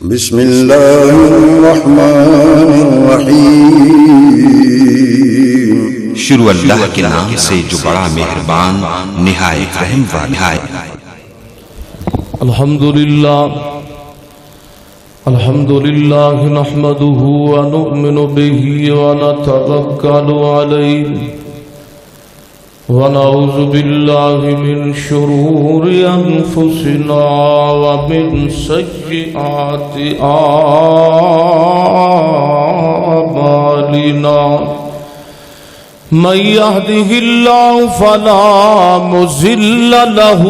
بسم اللہ الرحمن الرحیم۔ شروع اللہ کے نام سے جو بڑا مہربان نہایت رحم والا ہے۔ الحمدللہ نحمده ونؤمن به ونتوکل علیہ ونعوذ باللہ من شرور انفسنا ومن سیئات اعمالنا من يهده الله فلا مضل له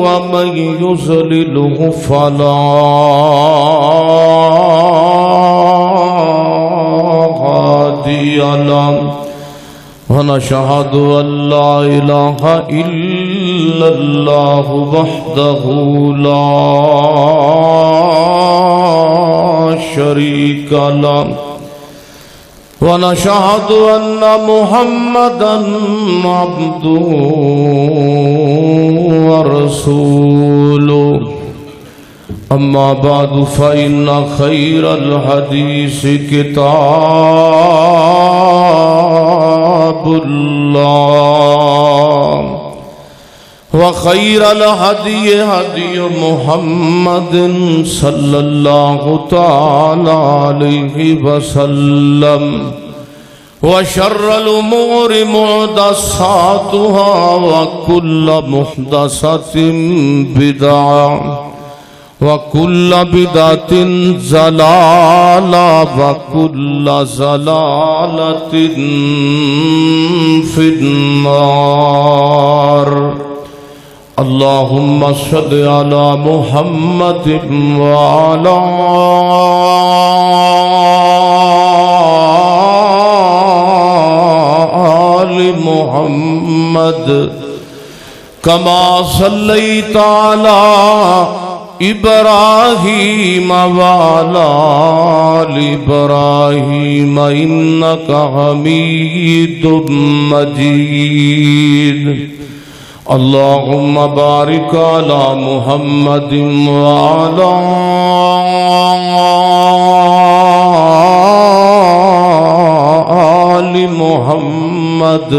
ومن يضلله فلا هادي له ونشهد أن لا إله إلا الله وحده لا شريك له ونشهد أن محمدًا عبده ورسوله أما بعد فإن خير الحديث كتاب الله وخير الهدي هدي محمد صلى الله تعالى عليه وسلم وشر الأمور محدثاتها وكل محدثة بدعة وكل بدعة ضلالة وكل ضلالة في النار اللهم صل على محمد وعلى آل محمد كما صليت على إبراهيم وعلى آل إبراهيم إنك حميد مجيد اللهم بارك على محمد وعلى آل محمد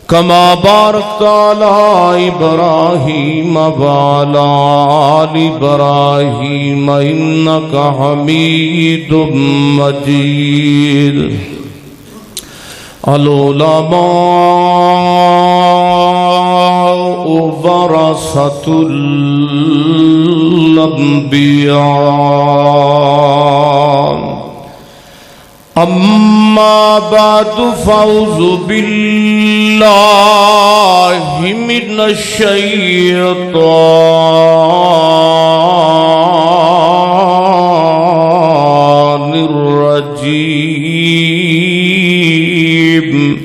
كما باركت على إبراهيم وعلى آل إبراهيم إنك حميد مجيد العلماء ورثة الأنبياء أما بعد فأعوذ بالله من الشيطان الرجيم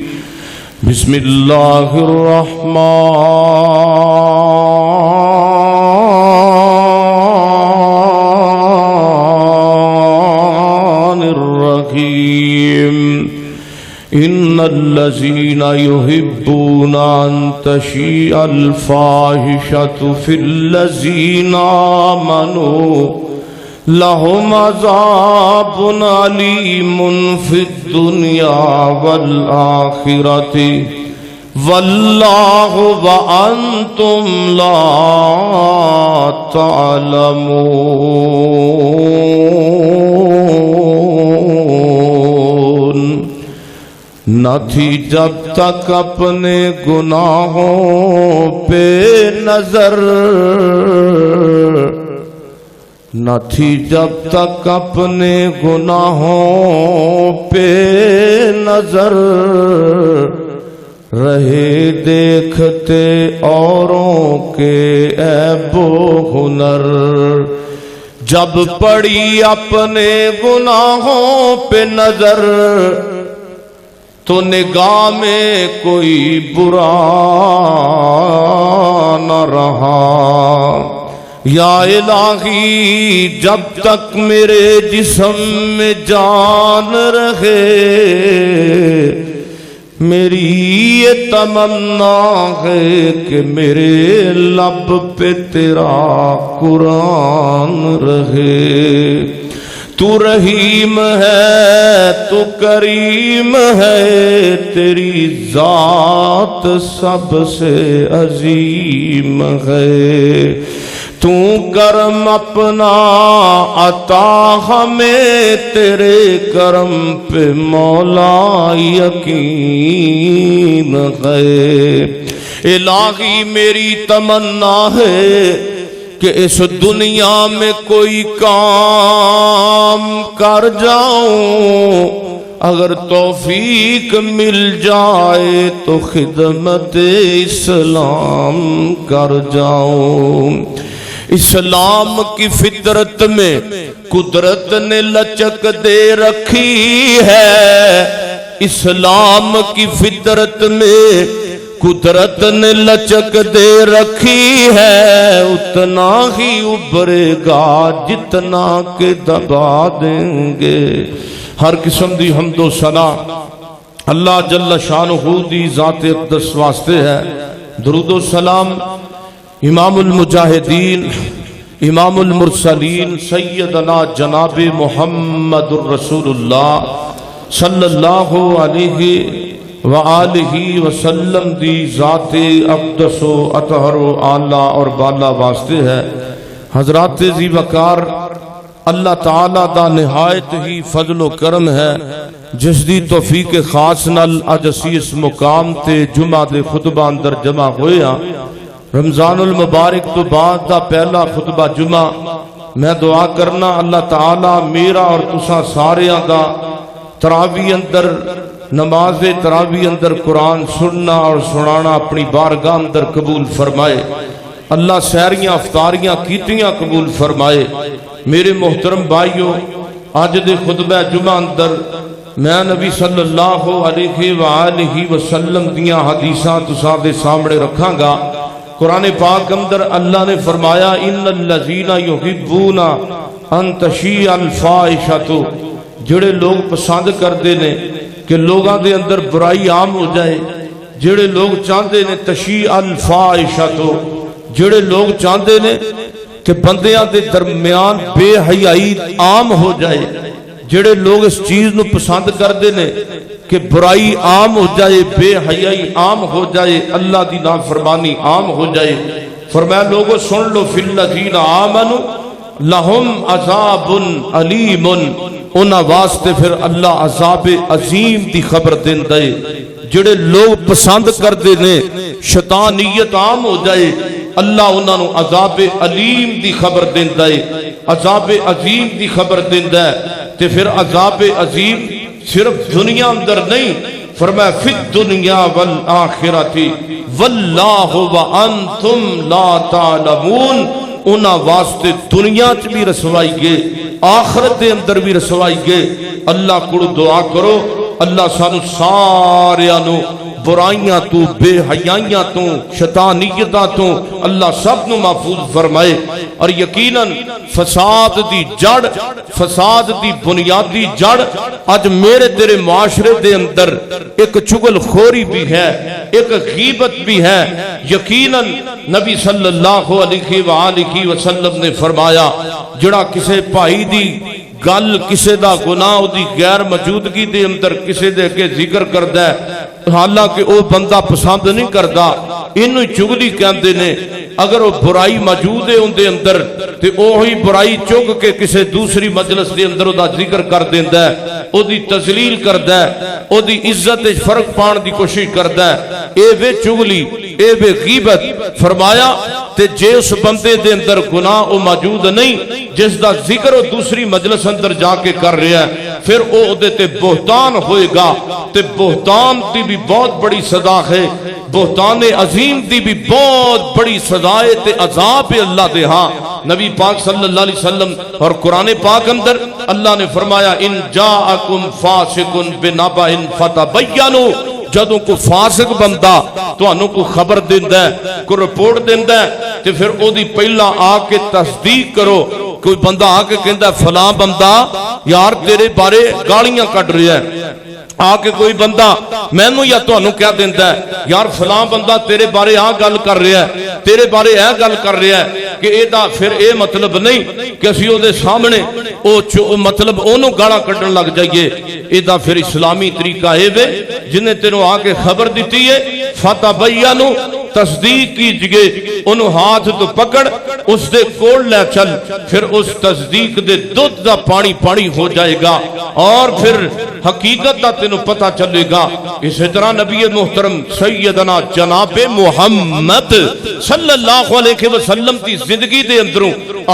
بسم الله الرحمن الرحيم إن الذين يحبون أن تشيع الفاحشة في الذين آمنوا لهم عذاب أليم في الدنيا والآخرة والله وأنتم لا تعلمون نہ تھی جب تک اپنے گناہوں پہ نظر نہ تھی جب تک اپنے گناہوں پہ نظر رہے دیکھتے اوروں کے عیب و ہنر جب پڑی اپنے گناہوں پہ نظر تو نگاہ میں کوئی برا نہ رہا یا الہی جب تک میرے جسم میں جان رہے میری یہ تمنا ہے کہ میرے لب پہ تیرا قرآن رہے. تو رحیم ہے تو کریم ہے، تیری ذات سب سے عظیم ہے. تو کرم اپنا عطا ہمیں، تیرے کرم پہ مولا یقین ہے. الہی میری تمنا ہے کہ اس دنیا میں کوئی کام کر جاؤں، اگر توفیق مل جائے تو خدمت اسلام کر جاؤں. اسلام کی فطرت میں قدرت نے لچک دے رکھی ہے، اسلام کی فطرت میں قدرت نے لچک دے رکھی ہے. اتنا ہی ابھرے گا جتنا کہ دبا دیں گے. ہر قسم دی حمد و ثنا اللہ جل شانہ دی ذات اقدس واسطے ہے. درود و سلام امام المجاہدین امام المرسلین سیدنا جناب محمد الرسول اللہ صلی اللہ علیہ وآلہ وسلم دی ذات اقدس و اطہر و اعلیٰ اور بالا واسطے ہے. حضرات ذی وقار اللہ تعالیٰ دا نہایت ہی فضل و کرم ہے جس دی توفیق خاص نال اج اسی اس مقام تے جمعہ دے خطبہ اندر جمع ہوئے ہاں. رمضان المبارک تو بعد دا پہلا خطبہ جمعہ. میں دعا کرنا اللہ تعالیٰ میرا اور تساں ساریاں دا تراویح اندر نماز تراویح اندر قرآن سننا اور سنانا اپنی بارگاہ اندر قبول فرمائے. اللہ سحریاں افطاریاں کیتیاں قبول فرمائے. میرے محترم بھائیو، آج دے خطبہ جمعہ اندر میں نبی صلی اللہ علیہ وآلہ وسلم دیاں حدیثاں تساں دے سامنے رکھاں گا. قرآن پاک اندر اللہ نے فرمایا ان الذین یحبون ان تشیع الفاحشۃ، جڑے لوگ پسند کردے نے کہ لوگاں دے اندر برائی عام ہو جائے، جڑے لوگ چاہتے نے تشیع الفاحشۃ، جڑے لوگ چاہتے نے کہ بندیاں دے درمیان بے حیائی عام ہو جائے، جڑے لوگ اس چیز نو پسند کردے نے کہ برائی عام ہو جائے، بے حیائی عام ہو جائے، اللہ دی نافرمانی عام ہو جائے. فرمایا لوگوں سن لو فی الذین آمنوا لہم عذاب علیم، انہاں واسطے پھر اللہ عذاب عظیم دی خبر دیندہ ہے. جڑے لوگ پسند کردے نے شیطانیت عام ہو جائے، اللہ انہاں نو عذاب علیم دی خبر دیندہ ہے، عذاب عظیم دی خبر دیندہ ہے. تے پھر عذاب عظیم صرف دنیا اندر نہیں، فرمایا فی الدنیا والآخرۃ واللہ وانتم لا تعلمون، انہاں واسطے دنیا چ بھی رسوائی گے، آخرت دے اندر بھی رسوائی گے. اللہ کو دعا کرو اللہ سانو ساریاں نو برائیاں تو، بے حیائیاں تو، شیطانیتاں تو اللہ سب نو محفوظ فرمائے. اور یقیناً فساد دی جڑ، فساد دی بنیادی جڑ آج میرے تیرے معاشرے دے اندر ایک چگل خوری بھی ہے، ایک غیبت بھی ہے. یقیناً نبی صلی اللہ علیہ وآلہ وسلم نے فرمایا جڑا کسے بھائی دی گل، کسے دا گناہ دی غیر موجودگی دے اندر کسے دے کے ذکر کردا ہے حالانکہ او بندہ پسند نہیں کردا، انہوں چگلی کہندے نے. اگر وہ برائی موجود ہے ان دے اندر تے اوہی برائی چگ کے کسے دوسری مجلس دے اندر دا ذکر کر دیندا ہے، او دی تذلیل کردا ہے، او دی عزت فرق پان دی کوشش کردا ہے. اے وے چگلی، اے وے غیبت. فرمایا تے جے اس بندے دے اندر گناہ او موجود نہیں جس دا ذکر وہ دوسری مجلس اندر جا کے کر رہا ہے، پھر او دے تے بہتان ہوئے گا. تے بہتان دی بھی بہت بڑی سزا ہے، بہتان عظیم دی بھی بہت بڑی سزا ہے تے عذاب اللہ دے. ہاں نبی پاک صلی اللہ علیہ وسلم اور قرآن پاک اندر اللہ نے فرمایا ان جاءکم فاسق بنبأ فتبینوا، جدوں کو فاسق بندہ تانوں کو خبر دیندا ہے، کو رپورٹ دیندا ہے تے پھر او دی پہلا آ کے تصدیق کرو. کوئی بندہ آ کے کہندا فلاں بندہ یار تیرے بارے گالیاں کڈ رہا ہے، آ کے کوئی بندہ مینوں یا تانوں کہہ دیندا ہے یار فلاں بندہ تیرے بارے آ گل کر رہا ہے، تیرے بارے اے گل کر رہا ہے، کہ ایدا پھر اے مطلب نہیں کہ اسی او دے سامنے او مطلب اونوں گالاں کڈن لگ جائیے، ایدا پھر اسلامی طریقہ اے وے جنہیں تینوں آ کے خبر دیتی ہے فتبینوا تصدیق کیجئے، انہوں ہاتھ تو پکڑ اس دے کول لے چل، پھر اس تصدیق دے دودھ دا پانی پانی ہو جائے گا اور پھر حقیقت دا تینوں پتہ چلے گا۔ اسی طرح نبی محترم سیدنا جناب محمد صلی اللہ علیہ وسلم دی زندگی دے اندروں،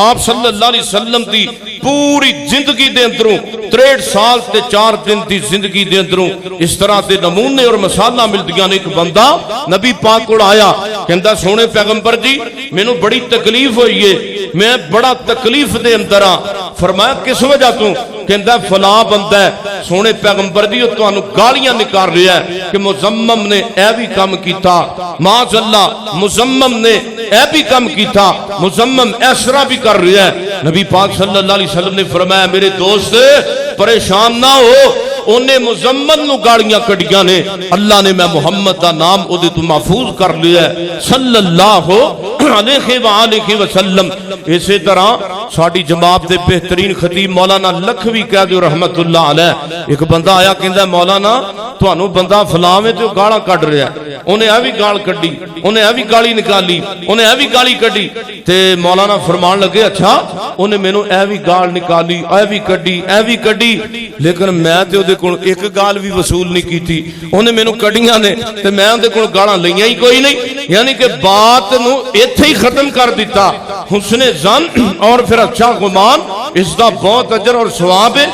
آپ صلی اللہ علیہ وسلم دی پوری زندگی دے اندروں 63 سال تے 4 دن دی زندگی دے اندروں اس طرح دے نمونے اور مثالاں ملدیاں نے۔ ایک بندہ نبی پاک کو آیا کہندا سونے پیغمبر جی مینوں بڑی تکلیف ہوئی ہے، میں بڑا تکلیف دے اندر ہاں۔ فرمایا کس وجہ تو؟ کہندا فلاں بندہ ہے سونے پیغمبر جی تو انہوں گالیاں نکال رہا ہے کہ مزمم نے اے بھی کام کیتا، معاذ اللہ مزمم نے اے بھی کام کیتا، مزمم ایسرا بھی کر رہا ہے۔ نبی پاک صلی اللہ علیہ وسلم نے فرمایا میرے دوست پریشان نہ ہو، انہیں مزمن نو گاڑیاں کڑیاں نے، اللہ نے میں محمد دا نام او دے تو محفوظ کر لیا ہے صلی اللہ علیہ وآلہ وسلم۔ اسی طرح ساڑی جماعت دے بہترین خطیب مولانا لکھوی قیدی رحمت اللہ علیہ، ایک بندہ آیا کہندہ ہے مولانا تو انہوں بندہ فلاں میں جو گاڑا کڑ رہا ہے، انہیں ایوی گاڑ کڑی، انہیں ایوی گاڑی نکالی، انہیں ایوی گاڑی کڑی، تے مولانا فرمان لگے اچھا انہیں میں نے ایوی گاڑ نکالی، ایوی کڑی، لیکن میں تے دے کون ایک گال بھی وصول نہیں کی تھی، انہیں میں نے کڑیاں نے تے میں دے کون گاڑا لیاں ہی کوئی نہیں، یعنی کہ بات نو ایتھے ہی ختم کر دیتا۔ حسن زن اور پھر اچھا گمان اس دا بہت اجر اور ثواب ہے،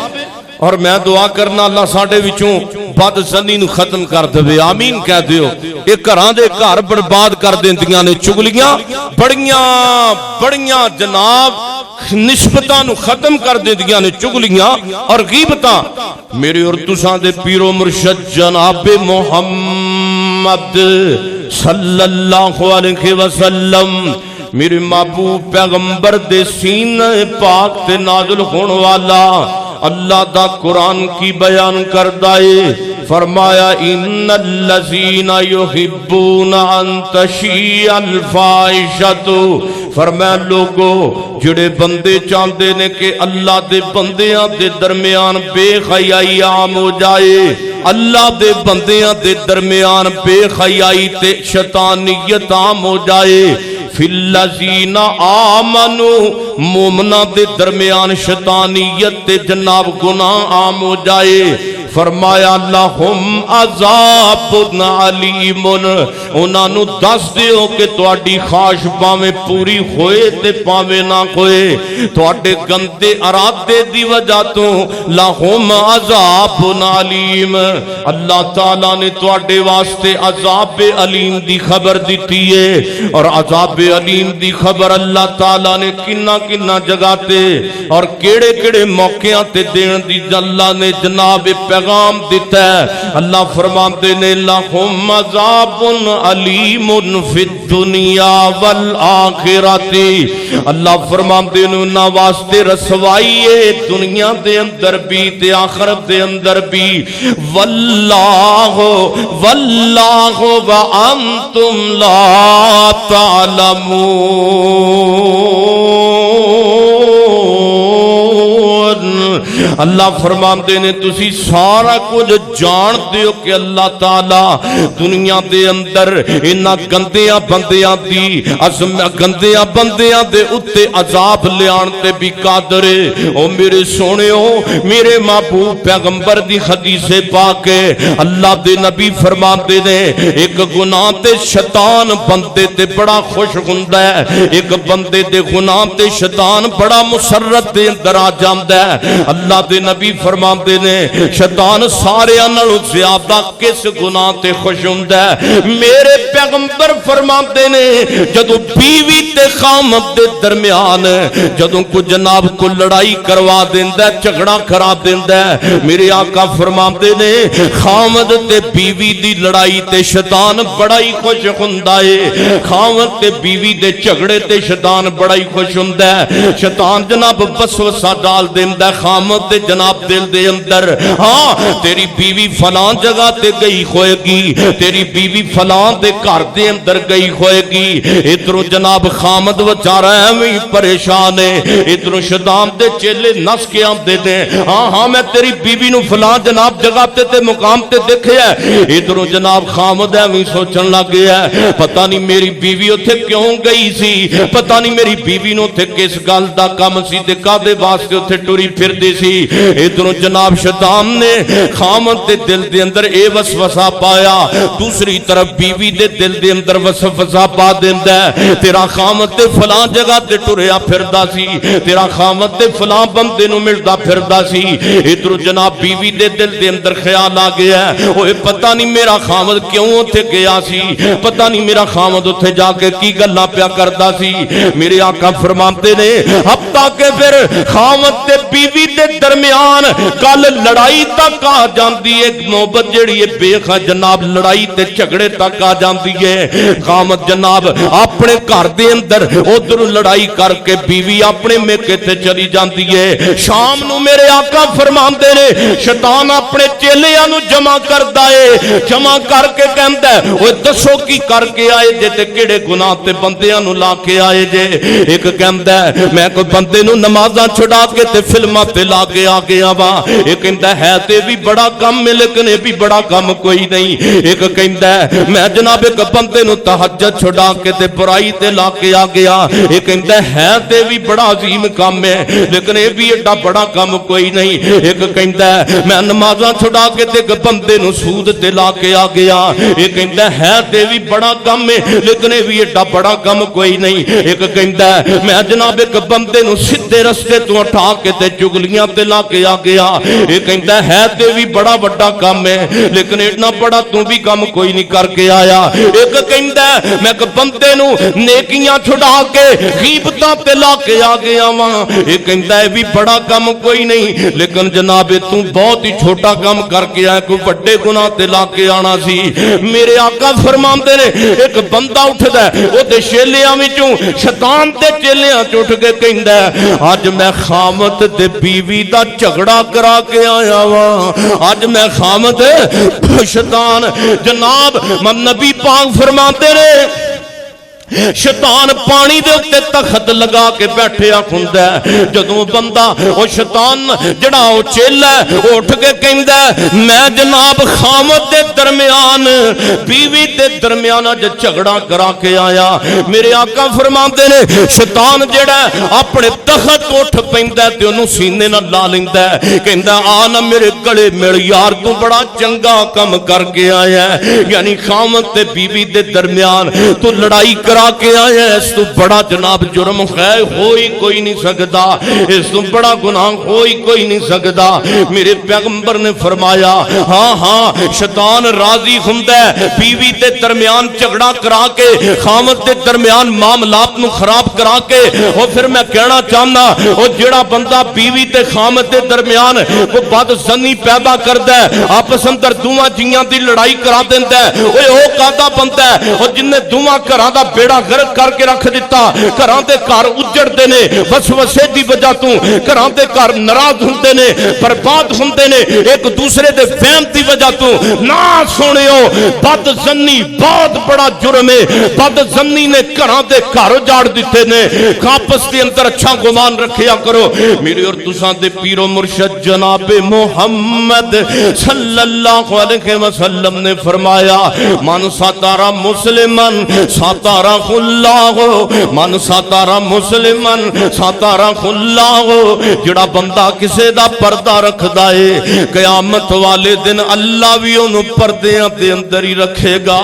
اور میں دعا کرنا اللہ ساڑھے وچوں بد زنی نو ختم کر دے، آمین کہہ دیو۔ ایک گھراں دے گھر برباد کر دیندیاں نے چگلیاں بڑیاں جناب نسبتاں نو ختم کر دیندیاں نے چگلیاں اور غیبتاں۔ میرے اور تساں دے پیر و مرشد جناب محمد صلی اللہ علیہ وسلم میرے محبوب پیغمبر دے سینہ پاک تے نازل ہون والا اللہ دا قرآن کی بیان کردائے، فرمایا ان الذین یحبون ان تشیع الفاحشۃ، فرمایا لوگو جڑے بندے چاہتے نے کہ اللہ دے بندیاں دے درمیان بے حیائی عام ہو جائے، اللہ دے بندیاں دے درمیان بے حیائی تے شیطانیت عام ہو جائے، فی الذین آمنوا مومنہ دے درمیان شیطانیت تے جناب گناہ عام ہو جائے، فرمایا لہم عذاب علیم، انہاں نو دس دیو کہ تواڈی خواہش پاویں پوری ہوئے تے پاویں نہ ہوئے، تواڈے گندے ارادے دی وجہ تو لہم عذاب علیم، اللہ تعالیٰ نے تواڈے واسطے عذاب علیم دی خبر دیتی ہے، اور عذاب علیم دی خبر اللہ تعالیٰ نے کنہ جگہ تے اور کیڑے موقعوں تے دین دی اللہ نے جناب پیغام دیتا ہے۔ اللہ فرماتے نے لہم عذاب علیم فی الدنیا والآخرۃ، اللہ فرماتے نے نہ واسطے رسوائی ہے دنیا دے اندر بھی تے آخرت دے اندر بھی، واللہ وانتم لا تعلمون، اللہ فرماندے نے تسی سارا کچھ جان دیو کہ اللہ تعالیٰ دنیا دے اندر انہاں گندیاں بندیاں دی گندیاں بندیاں دے اتے عذاب لیان تے بھی قادر ہے۔ او میرے سونےو میرے محبوب پیغمبر دی حدیث پاک ہے، اللہ دے نبی فرماندے نے ایک گناہ تے شیطان بندے تے بڑا خوش ہوندا ہے، ایک بندے دے گناہ تے شیطان بڑا مسرت دے اندر آ جاندا ہے۔ اللہ دے نبی فرماندے نے شیطان سارے نالوں زیادہ کس گناہ تے خوش ہوندا ہے؟ میرے پیغمبر فرماندے نے جدوں بیوی تے خامد دے درمیان جدوں کو جناب کو لڑائی کروا دیندا ہے، جھگڑا کرا دیندا ہے، میرے آقا فرماندے نے خامد تے بیوی دی لڑائی تے شیطان بڑا ہی خوش ہوندا ہے، خامد تے بیوی دے جھگڑے تے شیطان بڑا ہی خوش ہوندا ہے۔ شیطان جناب وسوسہ ڈال دیندا ہے خامد خامد دے جناب دل دے اندر ہاں تیری بیوی فلاں جگہ تے گئی ہوئے گی، تیری بیوی فلاں دے گھر دے اندر گئی ہوئے گی، ادھروں جناب خامد وچارا ایویں پریشان ہے، ادھروں شیطان دے چیلے نس کے آندے نے ہاں ہاں میں تیری بیوی نو فلاں جناب جگہ تے مقام تے دیکھیا ہے، ادھروں جناب خامد ایویں سوچن لگ گیا ہے پتہ نہیں میری بیوی اوتھے کیوں گئی سی، پتہ نہیں میری بیوی نو اوتھے کس گل دا کم سی تے کادے واسطے اوتھے ٹری پھردی سی۔ ادھروں جناب شیطان نے خامد دے دل دے اندر اے وسوسہ پایا، دوسری طرف بیوی دے دل دے اندر وسوسہ پا دیندا ہے تیرا خامد تے فلاں جگہ تے ٹریا پھردا سی، تیرا خامد تے فلاں بندے نو ملدا پھردا سی۔ ادھر جناب بیوی دے دل دے اندر خیال آ گیا اوے پتہ نہیں میرا خامد کیوں اوتھے گیا سی، پتہ نہیں میرا خامد اوتھے جا کے کی گلاں پیا کردا سی۔ میرے آقا فرماتے نے ہفتہ کے پھر خامد تے بیوی دے درمیان کل لڑائی تک آ جاندی ہے، نوبت جڑی ہے بے جناب لڑائی تے جھگڑے تک آ جاندی ہے۔ خامد جناب اپنے گھر دے اندر ادھر لڑائی کر کے بیوی اپنے میکے تے چلی جاندی ہے۔ شام نو میرے آقا فرماندے نے شیطان اپنے چیلیاں نو جمع کردا ہے، جمع کر کے کہندا ہے اوے دسو کی کر کے آئے جے تے کیڑے گناہ تے بندیاں نو لا کے آئے جے۔ ایک کہندا ہے میں کوئی بندے نو نمازاں چھڑا کے تے فلماں تے لا کے آ گیا وا، ایک کہندا ہے تے بھی بڑا کم ہے لیکن اے بھی بڑا کم کوئی نہیں، ایک کہندا ہے میں جناب ایک بندے نو تہجد چھڑا کے تے برائی تے لا کے آ گیا، ایک کہندا ہے تے بھی بڑا عظیم کام ہے لیکن اے بھی ایڈا بڑا کام کوئی نہیں، ایک کہندا ہے میں نمازاں چھڑا کے تے ایک بندے نو سود تے لا کے آ گیا، ایک کہندا ہے تے بھی بڑا کام ہے لیکن اے بھی ایڈا بڑا کام کوئی نہیں، ایک کہندا ہے میں جناب ایک بندے نو سیدھے رستے تو اٹھا کے تے چگلیاں تے لا کے آ گیا، ایک کہندا ہے تے بھی بڑا بڑا کام ہے لیکن اتنا بڑا تو بھی کام کوئی نہیں کر کے آیا، ایک کہندا ہے میں ایک بندے نو نیکیاں چھڑا کے غیبتاں تے لا کے آ گیا واں، ایک کہندا ہے بھی بڑا کام کوئی نہیں لیکن جناب تو بہت ہی چھوٹا کام کر کے آیا، کوئی بڑے گناہ تے لا کے آنا سی۔ میرے آقا فرماندے نے ایک بندہ اٹھدا ہے او تے چیلیاں وچوں شیطان تے چیلیاں چ اٹھ کے کہندا ہے اج میں خامد تے بیوی دا جھگڑا کرا کے آیا واں، اج میں خامد شیطان جناب نبی پاک فرماتے نے شیطان پانی دے اتے تخت لگا کے بیٹھے ہوندا ہے، جدوں بندہ او شیطان جڑا او چیلا ہے او اٹھ کے کہندا ہے میں جناب خامد دے درمیان بیوی دے درمیان اج جھگڑا کرا کے آیا، میرے آقا فرماندے نے شیطان جڑا اپنے تخت اٹھ پیندا تے اونوں سینے نال لا لیندا ہے، کہندا آ نا میرے گلے میرے یار تو بڑا چنگا کم کر کے آیا ہے، یعنی خامد تے بیوی دے درمیان تو لڑائی کرا کے آیا ہے، اس تو بڑا جناب جرم ہے ہوئی کوئی نہیں سکتا، اس تو بڑا گناہ ہوئی کوئی نہیں سکتا۔ میرے پیغمبر نے فرمایا ہاں ہاں شیطان راضی ہوندا ہے بیوی دے درمیان جھگڑا کرا کے خامد دے درمیان معاملات نو خراب کرا کے، اور پھر میں کہنا چاہنا او جڑا بندہ بیوی تے خامد دے درمیان وہ بد زنی پیدا کردا ہے، آپس اندر دوواں جیاں دی لڑائی کرا دیندا ہے، اوے او کادا بندہ ہے او جن نے دوواں گھراں دا بیڑا غرق کر کے رکھ دیتا، گھراں دے گھر اجڑدے نے وسوسے دی وجہ تو، گھراں دے گھر ناراض ہوندے نے برباد ہوندے نے ایک دوسرے دے فہم دی وجہ تو۔ نہ سنیو بد زنی بہت بڑا جرم ہے، بد زنی نے گھراں دے گھر اجاڑ دیتے نے، آپس دے اندر اچھا گمان رکھیا کرو۔ میرے اور تساں دے پیر و مرشد جناب محمد صلی اللہ علیہ وسلم نے فرمایا من ستارا مسلمن ستارا اللہ، من ستارا مسلمن ستارا اللہ، جڑا بندہ کسے دا پردہ رکھدا ہے قیامت والے دن اللہ بھی انہوں پردیاں دے اندر ہی رکھے گا۔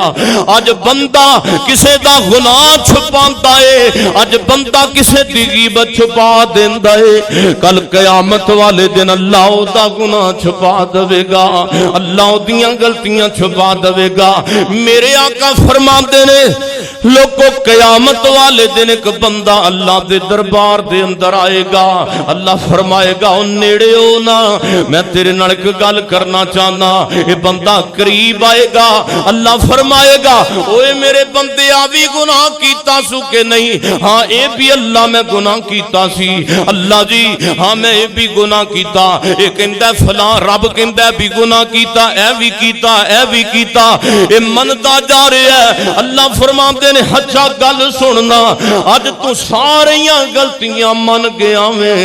اج بندہ کسے دا گناہ چھپاندا ہے، اج بندہ کسے دی غیبت چھپا دیندا ہے، کل قیامت والے دن اللہ او دا گناہ چھپا دے گا، اللہ او دیاں غلطیاں چھپا دے گا۔ میرے آقا فرماندے نے لوگوں قیامت والے دن ایک بندہ اللہ دے دربار دے اندر آئے گا، اللہ فرمائے گا او نیڑے ہو نا میں تیرے نال ایک گل کرنا چاہنا، اے بندہ قریب آئے گا، اللہ فرمائے گا اوے میرے بندے آوی گناہ کیتا سو کہ نہیں، ہاں اے بھی اللہ میں گناہ کیتا سی، اللہ جی ہاں میں یہ بھی گناہ کیتا, یہ کہندا فلاں رب کہندا بھی گناہ کیتا, اے بھی کیتا, اے بھی کیتا, یہ مندا جا رہا ہے. اللہ فرماندے نے اچھا گل سننا, اج تو ساریاں غلطیاں من گیا میں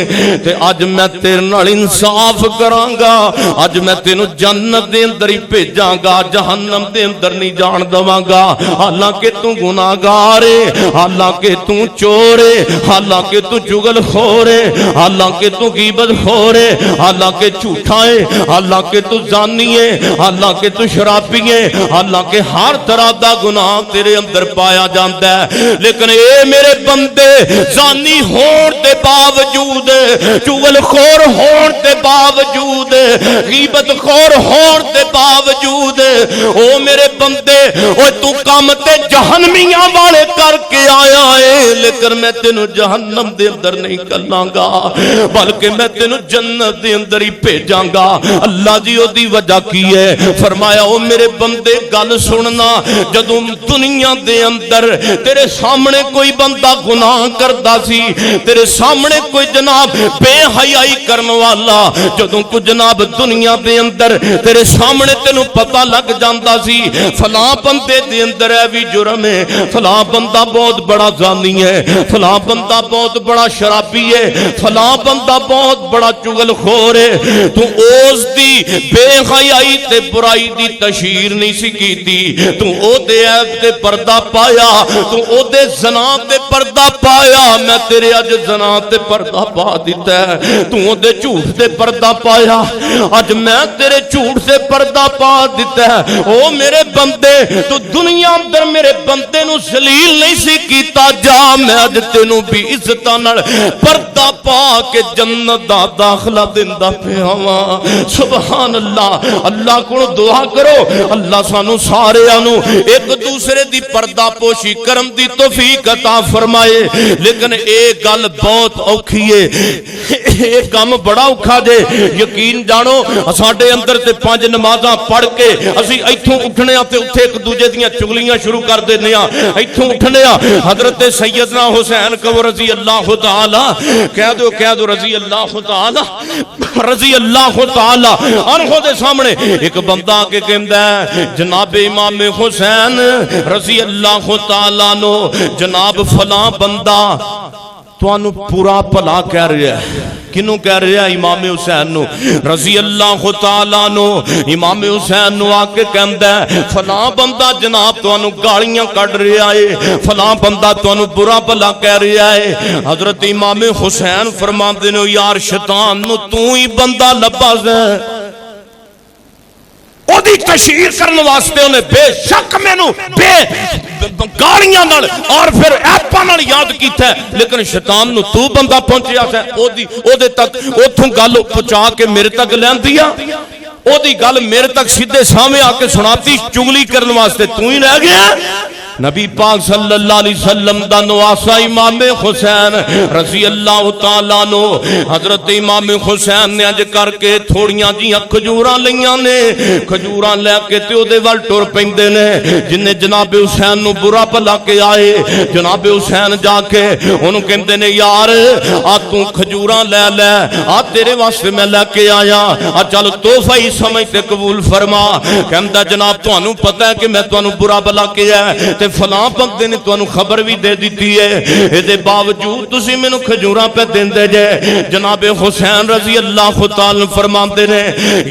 تے اج میں تیرے نال انصاف کراں گا. اج میں تینوں جنت دے اندر ہی بھیجاں گا, جہنم دے اندر نہیں جان دواں گا. حالانکہ تو گناہگار ہے, حالانکہ تو چور ہے, حالانکہ تو چغل خور ہے, حالانکہ تو غیبت خور ہے, حالانکہ جھوٹا ہے, حالانکہ تو زانی ہے, حالانکہ تو شرابی ہے, حالانکہ ہر طرح دا گناہ تیرے اندر پایا جاندا ہے. لیکن اے میرے بندے, زانی ہون دے باوجود, چغل خور ہون دے باوجود, غیبت خور ہون دے باوجود, او میرے بندے او تو کام تے جہنمیاں والے کر کے آیا ہے, لیکن میں تینوں جہنم دے اندر نہیں کرنا گا, بلکہ میں تینوں جنت دے اندر ہی بھیجاں گا. اللہ جی او دی وجہ کی ہے؟ فرمایا او میرے بندے گل سننا, جدوں دنیا دے اندر تیرے سامنے کوئی بندہ گناہ کردا سی, تیرے سامنے کوئی جناب بے حیائی کرن والا, جدوں کو جناب دنیا دے اندر تیرے سامنے تینوں پتہ لگ جاندا سی فلاں بندے دے اندر ہے بھی جرم ہے, فلاں بندہ بہت بڑا زانی ہے, فلاں بندہ بہت بڑا شرابی ہے, فلاں بندہ بہت بڑا چغل خور ہے, تو اس دی بے حیائی تے برائی دی تشہیر نہیں سی کیتی, تو او دے عیب تے پردہ پایا, تو او دے زنا تے پردہ پایا. میں تیرے اج زنا تے پردہ پا دیتا ہے, تو او دے جھوٹ تے پردہ پایا, اج میں تیرے جھوٹ سے پردہ پا دیتا ہے. او میرے بندے, تو دنیا اندر میرے بندے نو ذلیل نہیں سی کیتا, جا میں اج تینوں بھی عزتاں نال پردہ پا کے جنت دا داخلہ دیندا پیا واں. سبحان اللہ. اللہ کو دعا کرو اللہ سانو سارے نو ایک دوسرے دی پردہ پوشی کرم دی توفیق عطا فرمائے. لیکن اے گل بہت اوکھی ہے, اے کام بڑا اوکھا جے. یقین جانو ساڈے اندر تے 5 نمازاں پڑھ کے اسی ایتھوں اٹھنے تے اوتھے ایک دوجے دیاں چگلیاں شروع کر دینے ہاں. ایتھوں اٹھنے ہاں حضرت سیدنا حسین کو رضی اللہ تعالی کہہ دو رضی اللہ تعالی رضی اللہ تعالی عنہ دے سامنے ایک بندہ کے کہندا ہے جناب امام حسین رضی اللہ تعالی عنہ, جناب فلاں بندہ تانوں پورا بھلا کہہ رہا ہے. کنوں کہہ رہا ہے؟ امام حسین نو رضی اللہ تعالیٰ عنہ. امام حسین نو آ کے کہندا ہے فلاں بندہ جناب تانوں گالیاں کڈ رہا ہے, فلاں بندہ تانوں برا بھلا کہہ رہا ہے. حضرت امام حسین فرماندے نے یار شیطان نو تو ہی بندہ لبا ہے, او دی تشہیر کرن واسطے انہیں بے شک مینوں بے گالیاں نال اور پھر ایپاں نال یاد کیتا ہے, لیکن شیطان نو تو بندہ پہنچیا ہے او دے تک اوتھوں گل پہنچا کے میرے تک لیندی آ, او دی گل میرے تک سیدھے سامنے آ کے سناتی, چگلی کرن واسطے تو ہی رہ گیا. نبی پاک صلی اللہ علیہ وسلم دا نواسا امام حسین رضی اللہ تعالیٰ عنہ. حضرت امام حسین نے اج کر کے تھوڑیاں جیاں کھجوراں لیاں نے, کھجوراں لے کے تے او دے ول ٹر پیندے نے. جن جناب حسین نو برا بھلا کے آئے, جناب حسین جا کے انہوں کہندے نے یار آ تو کھجوراں لے لے, آ تیرے واسطے میں لے کے آیا, آ چل تحفہ ہی سمجھ تے قبول فرما. کہندا جناب تانوں پتہ ہے کہ میں تانوں برا بھلا کیا ہے, تے فلاں بندے نے تانوں خبر بھی دے دیتی ہے, اے دے باوجود تسی مینوں کھجوراں پہ دیندے جے. جناب حسین رضی اللہ تعالی فرماندے نے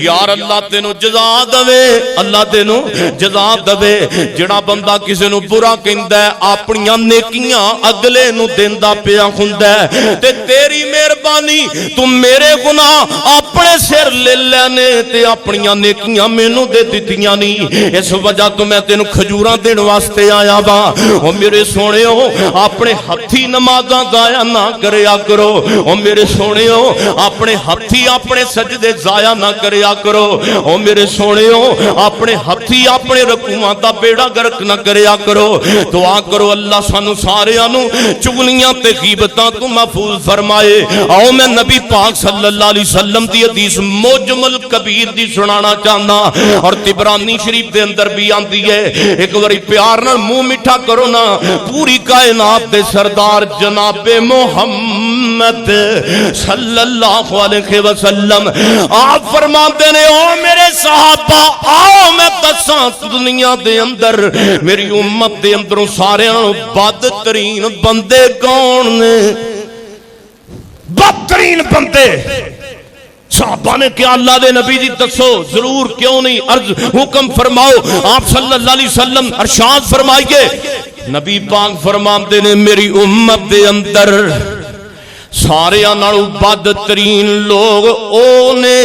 یار اللہ تینوں جزا دے, اللہ تینوں جزا دے. جڑا بندہ کسے نو برا کہندا ہے اپنیاں نیکیاں اگلے نو دیندا پیا ہوندا ہے, تے تیری مہربانی تو میرے گناہ اپنے سر لے لینے تے اپنیاں نیکیاں مینوں دے دتیاں نہیں. اس وجہ تو میں تینوں کھجوراں دین واسطے آیا وا. او میرے سونےو اپنے ہتھی نمازاں ضائع نہ کریا کرو, او میرے سونےو اپنے ہتھی اپنے سجدے ضائع نہ کریا کرو, او میرے سونےو اپنے ہتھی اپنے رکوعاں دا بیڑا گرک نہ کریا کرو. دعا کرو اللہ سانو ساریاں نو چگلیاں تے غیبتاں تو محفوظ فرمائے. آؤ میں نبی پاک صلی اللہ علیہ وسلم دی حدیث موجمل کبیر دی سنانا چاہنا, اور طبرانی شریف دے اندر بھی آندی ہے. ایک باری پیار نال منہ میٹھا کرو نا پوری کائنات دے سردار جناب محمد صلی اللہ علیہ وسلم آپ فرماتے نے او میرے صحابہ آؤ میں دساں دنیا دے اندر میری امت دے اندروں سارے بدترین بندے کون نے بدترین بندے صحابہ نے کیا اللہ دے نبی جی دسو ضرور کیوں نہیں عرض حکم فرماؤ آپ صلی اللہ علیہ وسلم ارشاد فرمائیے نبی پاک فرماتے نے میری امت دے اندر سارے نالوں بدترین لوگ او نے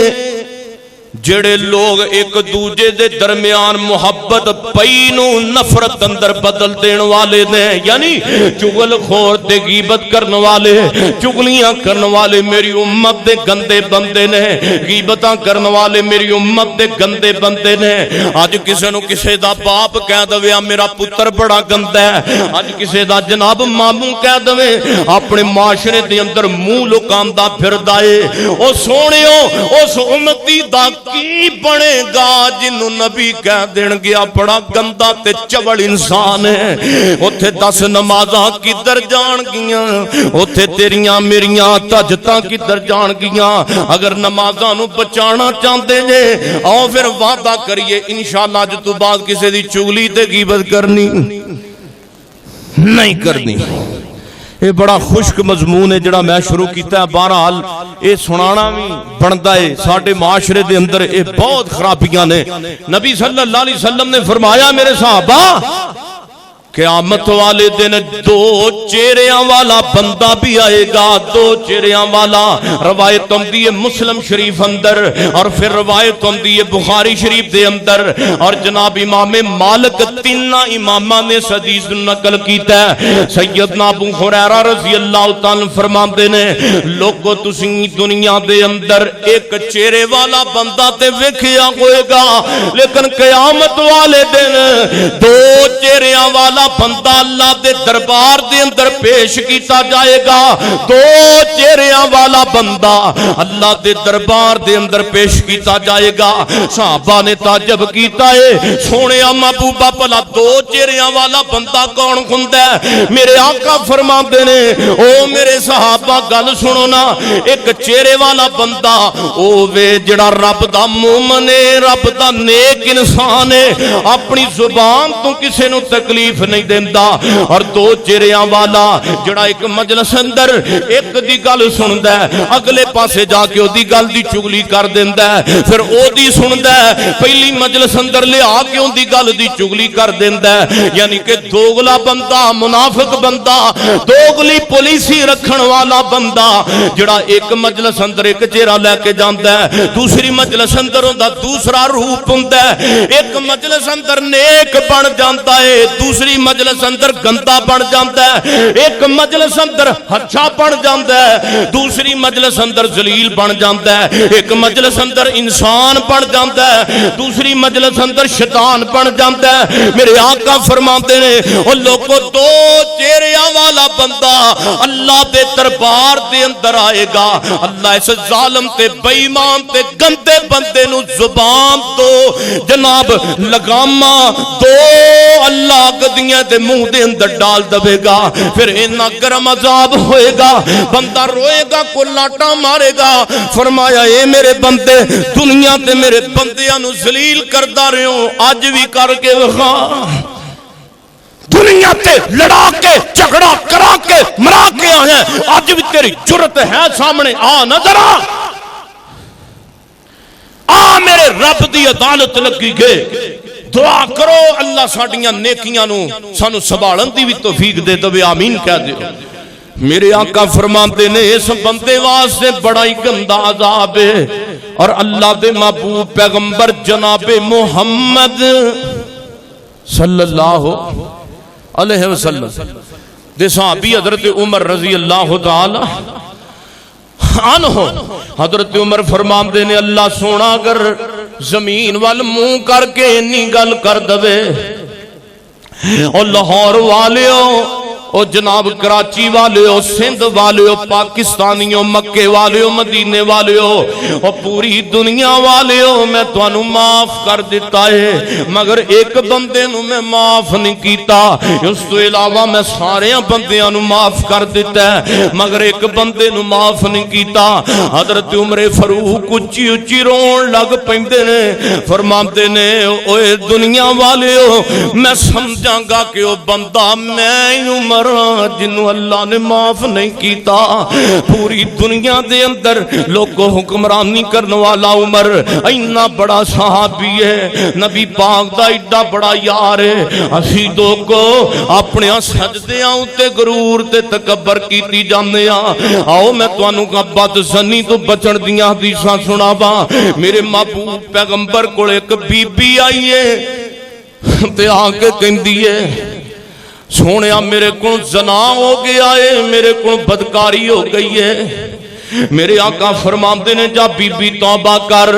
جڑے لوگ ایک دوجے دے درمیان محبت پئی نو نفرت اندر بدل دین والے نے یعنی چغل خور تے غیبت کرن والے چغلیاں کرن والے میری امت دے گندے بندے نے غیبتاں کرن والے میری امت دے گندے بندے نے اج کسے نو کسے دا باپ کہہ دوے میرا پتر بڑا گندا ہے اج کسے دا جناب ماموں کہہ دوے اپنے معاشرے دے اندر منہ لکاندا پھردا اے او سونیو اس امتی دا کی بنے گا جنہوں نبی کہہ دین گیا بڑا گندا تے چوڑ انسان ہے اوتھے 10 نمازاں کدھر جان گیاں اوتھے تیریاں میریاں تہجداں کدھر جان گیاں اگر نمازاں نو بچانا چاہتے جے آؤ پھر وعدہ کریے انشاءاللہ اج تو بعد کسے دی چغلی تے غیبت کرنی نہیں کرنی یہ بڑا خشک مضمون ہے جڑا میں شروع کیتا ہے بہرحال یہ سنانا بھی بنتا ہے ساڈے معاشرے دے اندر یہ بہت خرابیاں نے نبی صلی اللہ علیہ وسلم نے فرمایا میرے صحابہ قیامت والے دن 2 چہریاں والا بندہ بھی آئے گا 2 چہریاں والا روایت ہوندی ہے مسلم شریف اندر اور پھر روایت ہوندی ہے بخاری شریف دے اندر اور جناب امام مالک 3 اماماں نے حدیث نقل کیتا ہے سیدنا ابو ہریرہ رضی اللہ تعالی فرماندے نے لوگو تسی دنیا دے اندر ایک چہرے والا بندہ تے ویکھیا ہوئے گا لیکن قیامت والے دن 2 چہریاں والا بندہ اللہ دے دربار دے اندر پیش کیتا جائے گا 2 چہریاں والا بندہ اللہ دے دربار دے اندر پیش کیتا جائے گا صحابہ نے تعجب کیتا ہے سونے محبوبہ بھلا 2 چہریاں والا بندہ کون ہوندا ہے میرے آقا فرماندے نے او میرے صحابہ گل سنو نا ایک چہرے والا بندہ او وے جڑا رب دا مومن ہے رب دا نیک انسان ہے اپنی زبان تو کسے نو تکلیف نہیں دیندہ اور 2 چہریاں والا جڑا ایک مجلس اندر ایک دی گل سندا ہے اگلے پاسے جا کے او دی گل دی چغلی کر دیندا ہے پھر او دی سندا ہے پہلی مجلس اندر لے آ کے او دی گل دی چغلی کر دیندا ہے یعنی کہ دوغلا بندہ منافق بندہ دوغلی پولیسی رکھن والا بندہ جڑا ایک مجلس اندر ایک چہرہ لے کے جاندا ہے دوسری مجلس اندر اوندا دوسرا روپ ہوندا ہے ایک مجلس اندر نیک بن جاندا ہے دوسری مجلس اندر گندا بن جاندا ہے ایک مجلس اندر اچھا بن جاندا ہے دوسری مجلس اندر ذلیل بن جاندا ہے ایک مجلس اندر انسان بن جاندا ہے دوسری مجلس اندر شیطان بن جاندا ہے میرے آقا فرماتے نے او لوگو 2 چہریاں والا بندہ اللہ دے دربار دے اندر آئے گا اللہ اس ظالم تے بے ایمان تے گندے بندے نو زبان تو جناب لگاما 2 اللہ گدیاں دے منہ دے اندر ڈال دے گا پھر اتنا گرم عذاب ہوئے گا بندہ روئے گا کو لاٹا مارے گا فرمایا اے میرے بندے دنیا تے میرے بندیاں نو ذلیل کردا رہے ہو اج بھی کر کے وکھا دنیا تے لڑا کے جھگڑا کرا کے مرا کے آئے اج بھی تیری جرت ہے سامنے آ نظر آ میرے رب دی عدالت لگی گئے دعا کرو اللہ ساڑیاں نیکیاں نو سانو سنبھالن دی بھی توفیق دے دے آمین کہہ دے میرے آقا فرماتے نے اس بندے واسطے بڑا ہی گندا عذاب ہے اور اللہ دے محبوب پیغمبر جناب محمد صلی اللہ علیہ وسلم دے صحابی حضرت عمر رضی اللہ تعالی عنہ حضرت عمر فرماندے نے اللہ سونا اگر زمین وال منہ کر کے انی گل کر دوے اور لاہور والیوں او جناب کراچی والے ہو، سندھ والے ہو، پاکستانی ہو، مکے والے ہو، مدینے والے ہو، او پوری دنیا والے ہو، میں تانوں معاف کر دیتا ہے، مگر ایک بندے نو میں معاف نہیں کیتا، اس تو علاوہ میں سارے بندیاں نو معاف کر دیتا ہے، مگر ایک بندے نو معاف نہیں کیتا۔ حضرت عمر فاروق اچھی اچھی رون لگ پیندے نے، فرماندے نے اوے دنیا والے ہو، میں سمجھاں گا کہ او بندہ میں عمر جنوں اللہ نے معاف نہیں کیتا۔ پوری دنیا دے اندر لوگوں حکمرانی کرنے والا عمر اینا بڑا صحابی ہے، نبی پاک دا ایڈا بڑا یار ہے، اسی دو کو اپنے سجدیاں تے غرور تے تکبر کیتی جاندے ہاں۔ آؤ میں تانوں کا بد زنی تو بچن دیاں حدیثاں سناواں۔ میرے محبوب پیغمبر کول ایک بی بی آئی ہے تے آ کے کہندی ہے سونیا میرے کو زنا ہو گیا ہے، میرے کو بدکاری ہو گئی ہے۔ میرے آقا فرماندے نے جا بی بی توبہ کر،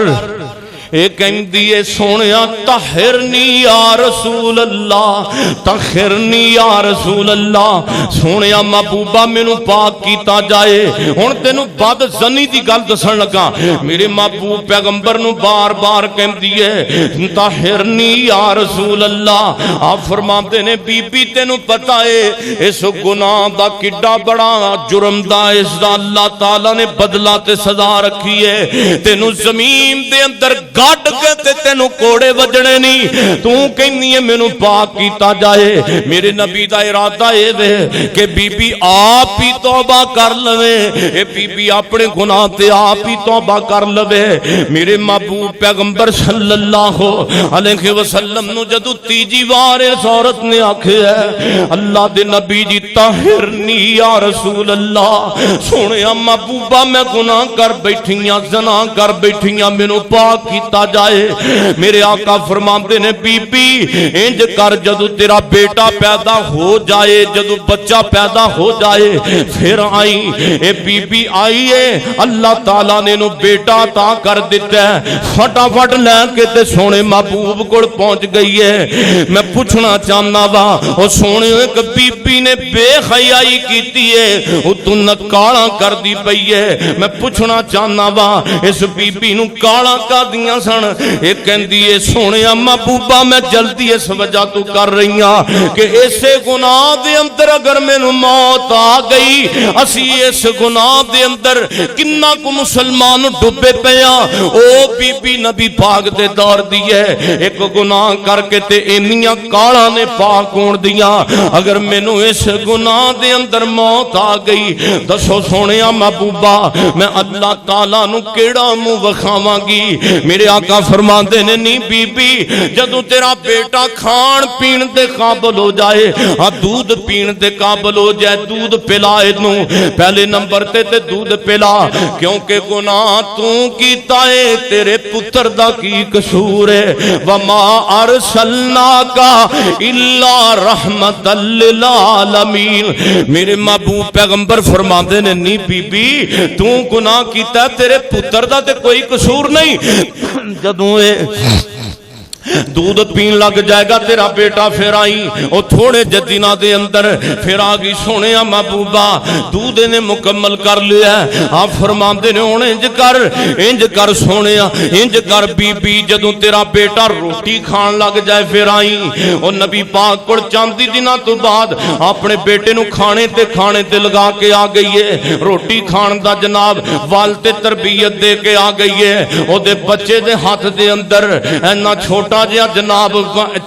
اے کہندی ہے سونیا طہرنی یا رسول اللہ، طہرنی یا رسول اللہ، سونیا محبوبہ مینوں پاک کیتا جائے۔ ہن تینوں بد زنی دی گل دسن لگا، میرے محبوب پیغمبر نو بار بار کہندی ہے طہرنی یا رسول اللہ۔ آپ فرماتے نے بی بی تینوں پتہ ہے اس گناہ دا کڈا بڑا جرم دا، اس دا اللہ تعالی نے بدلہ تے سزا رکھی ہے، تینوں زمین دے اندر گاڑ کے تے تینوں کوڑے وجنے نہیں، تو کہنی ہے مینوں پاک کیتا جائے۔ میرے نبی دا ارادہ اے وے کہ بی بی آپ ہی توبہ کر لوے، اے بی بی اپنے گناہ تے آپ ہی توبہ کر لوے۔ میرے محبوب پیغمبر صلی اللہ علیہ وسلم نو جدو تیجی بار اس عورت نے آکھے ہے اللہ دے نبی جی طہرنی یا رسول اللہ، سونیا محبوبہ میں گناہ کر بیٹھیاں، زنا کر بیٹھیاں، مینوں پاک کیتا جائے۔ میرے آقا فرماندے نے بی بی انج کر جدو تیرا بیٹا پیدا ہو جائے، جدو بچہ پیدا ہو جائے پھر آئی۔ اے بی بی آئی ہے، اللہ تعالیٰ نے نو بیٹا عطا کر دیتا ہے، فٹافٹ لے کے تے سونے محبوب کو پہنچ گئی ہے۔ میں پوچھنا چاہنا وا او سونے ایک بی بی نے بے حیائی کیتی ہے، او تو نکالا کر دی پئی ہے۔ میں پوچھنا چاہنا وا اس بی بی نو کالا کا دیاں سن، ایک کہندی ہے سونے محبوبہ میں جلدی اس وجہ تو کر رہی ہاں کہ اسے گناہ دے اندر اگر مینوں موت آ گئی، اسی اس گناہ دے اندر کنا کو مسلمان ڈبے پیا۔ او بی بی نبی پاک دے دور دی ہے، ایک گناہ کر کے تے انیاں کالا نے پاک ہون دیاں، اگر مینوں اس گناہ دے اندر موت آ گئی دسو سونے محبوبہ میں اللہ تعالیٰ نو کیڑا منہ وکھاواں گی۔ میرے آقا فرماندے نے نہیں بی بی جدو تیرا بیٹا کھان پین دے قابل ہو جائے، ہاں دودھ پین دے قابل ہو جائے، دودھ پلائے نو پہلے نمبر تے دودھ پلا، کیونکہ گناہ تو کیتا ہے، تیرے پتر دا کی قصور ہے۔ وما ارسلناکا الا رحمت للعالمین۔ میرے محبوب پیغمبر فرماندے نے نہیں بی بی تو گناہ کیتا ہے، تیرے پتر دا تے کوئی قصور نہیں۔ جدوں دودھ پین لگ جائے گا تیرا بیٹا پھر آئی او تھوڑے جدینا دے اندر پھر آگی سونے محبوبہ دودھ نے مکمل کر لیا ہے۔ آپ فرماندے نے انج کر سونے انج کر بی بی جدوں تیرا بیٹا روٹی کھان لگ جائے پھر آئی۔ او نبی پاک کو چاندی دنوں تو بعد اپنے بیٹے نو کھانے تے لگا کے آ گئی ہے، روٹی کھان دا جناب والتے تربیت دے کے آ گئی ہے۔ او دے بچے دے ہاتھ دے اندر اینا چھوٹا جیا جناب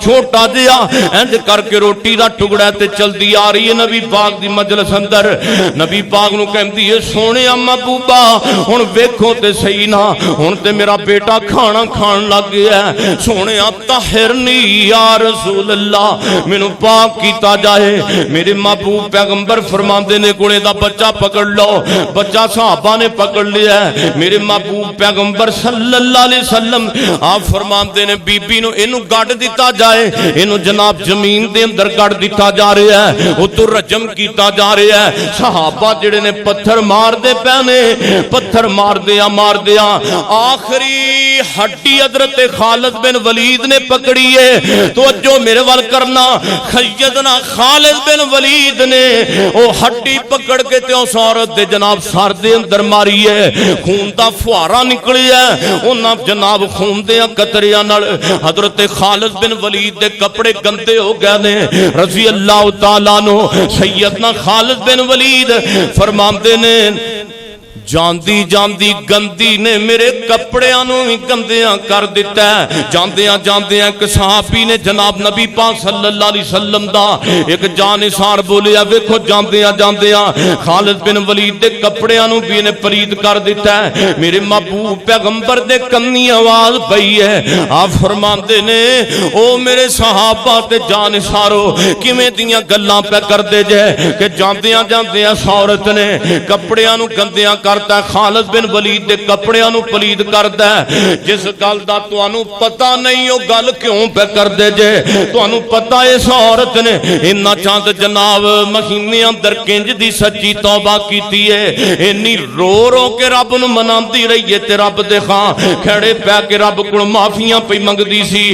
چھوٹا جیا انج کر کے روٹی دا ٹکڑا تے چل دی آ رہی ہے نبی پاک دی مجلس اندر۔ نبی پاک نو کہندی ہے سونے محبوبہ ہن ویکھو تے صحیح نا، ہن تے میرا بیٹا کھانا کھان لگ گیا ہے، سونے طہرنی یا رسول اللہ مینوں پاک کیتا جائے۔ میرے محبوب پیغمبر فرماندے نے گوڑے دا بچہ پکڑ لو، بچہ صحابہ نے پکڑ لیا ہے۔ میرے محبوب پیغمبر صلی اللہ علیہ وسلم آپ فرماندے نے بی بی بی نو اینو گاڑ دیتا جائے، اینو جناب زمین دے اندر گاڑ دیتا جا رہا ہے، وہ تو رجم کیتا جا رہا ہے۔ صحابہ جڑے نے پتھر مار دے پہنے، پتھر مار دیا آخری ہڈی حضرت خالد بن ولید نے پکڑی ہے۔ توجہ میرے وال کرنا، سیدنا خالد بن ولید نے وہ ہڈی پکڑ کے تے اس عورت دے جناب سر دے اندر ماری ہے، خون دا فوارا نکلی ہے، انہاں جناب خون دے قطریاں نال حضرت خالد بن ولید دے کپڑے گندے ہو گئے نے رضی اللہ تعالیٰ عنہ۔ سیدنا خالد بن ولید فرماندے نے جاندی جاندی گندی نے میرے کپڑیاں نو ہی گندیاں کر دیتا ہے۔ جاندیاں جاندیاں ایک صحابی نے جناب نبی پاک صلی اللہ علیہ وسلم دا ایک جانثار بولیا، ویکھو جاندیاں جاندیاں خالد بن ولید دے کپڑیاں نو بھی نے پلید کر دیتا ہے۔ میرے محبوب پیغمبر دے کنی آواز پئی ہے، آپ فرماندے نے او میرے صحابہ تے جانثارو کیویں دیاں گلاں پہ کر دے جے کہ جاندیاں جاندیاں عورت نے کپڑیاں نو گندیاں کرتا ہے، خالد بن ولید دے کپڑیاں نو پلید کرتا ہے۔ جس گل دا تانوں پتہ نہیں او گل کیوں پہ کر دے جے، تانوں پتہ اس عورت نے انہاں چاند جناب مہینے اندر کنج دی سچی توبہ کیتی ہے، انی رو رو کے رب نو مناندی رہی ہے تے رب دے خاں کھڑے پہ کے رب کول معافیاں پئی منگدی سی۔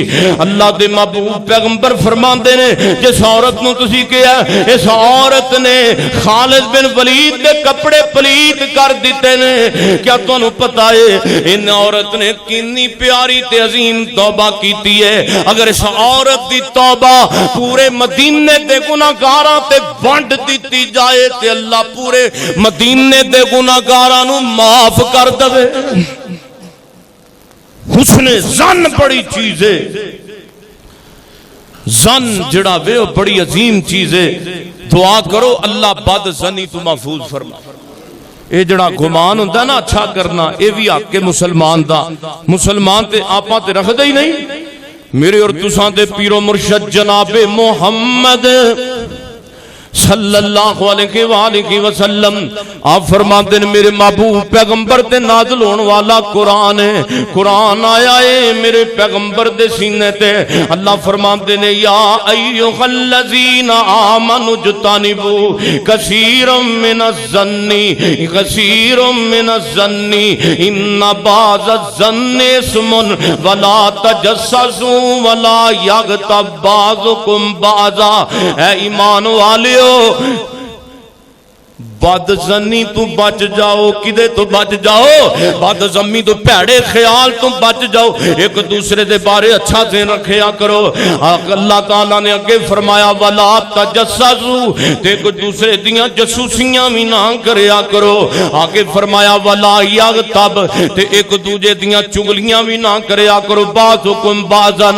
اللہ دے محبوب پیغمبر فرماندے نے جس عورت نو تسی کہیا اس عورت نے خالد بن ولید دے کپڑے پلید کر دیتے نے، کیا تانوں پتہ ہے ان عورت نے کتنی پیاری تے عظیم توبہ کیتی ہے؟ اگر اس عورت دی توبہ پورے مدینے دے گناہگاراں تے بانٹ دیتی جائے تے اللہ پورے مدینے دے گناہگاراں نو معاف کر دے۔ حسن زن بڑی چیز ہے، زن جڑا وے بڑی عظیم چیز ہے۔ دعا کرو اللہ بد زنی تو محفوظ فرما۔ اے جڑا گمان ہوندا نا اچھا کرنا، اے بھی حق کے مسلمان دا، مسلمان تے آپاں تے رکھ دے ہی نہیں۔ میرے اور تساں دے پیر و مرشد جناب محمد صلی اللہ علیہ وآلہ وسلم آپ فرماتے ہیں میرے محبوب پیغمبر تے نازل ہونے والا قرآن ہے، قرآن آیا ہے میرے پیغمبر دے سینے تے۔ اللہ فرماتے ہیں یا ایھا الذین آمنوا اجتنبوا کثیرا من الظن کثیرا من الظن ان بعض الظن اسم ولا تجسسوا ولا یغتب بعضکم بعضا۔ اے ایمان والے بد زنی تو بچ جاؤ، کدے تو بچ جاؤ؟ بد زمی تو پیڑے خیال تو بچ جاؤ، ایک دوسرے دے بارے اچھا ذہن رکھیا کرو۔ اللہ تعالیٰ نے اگے فرمایا وَلَا تَجَسَّسُوا، تے ایک دوسرے دیاں جسوسیاں بھی نہ کریا کرو۔ آگے فرمایا وَلَا یغتب، تے ایک دوسرے دیاں چگلیاں بھی نہ کریا کرو۔ بعضکم بعضا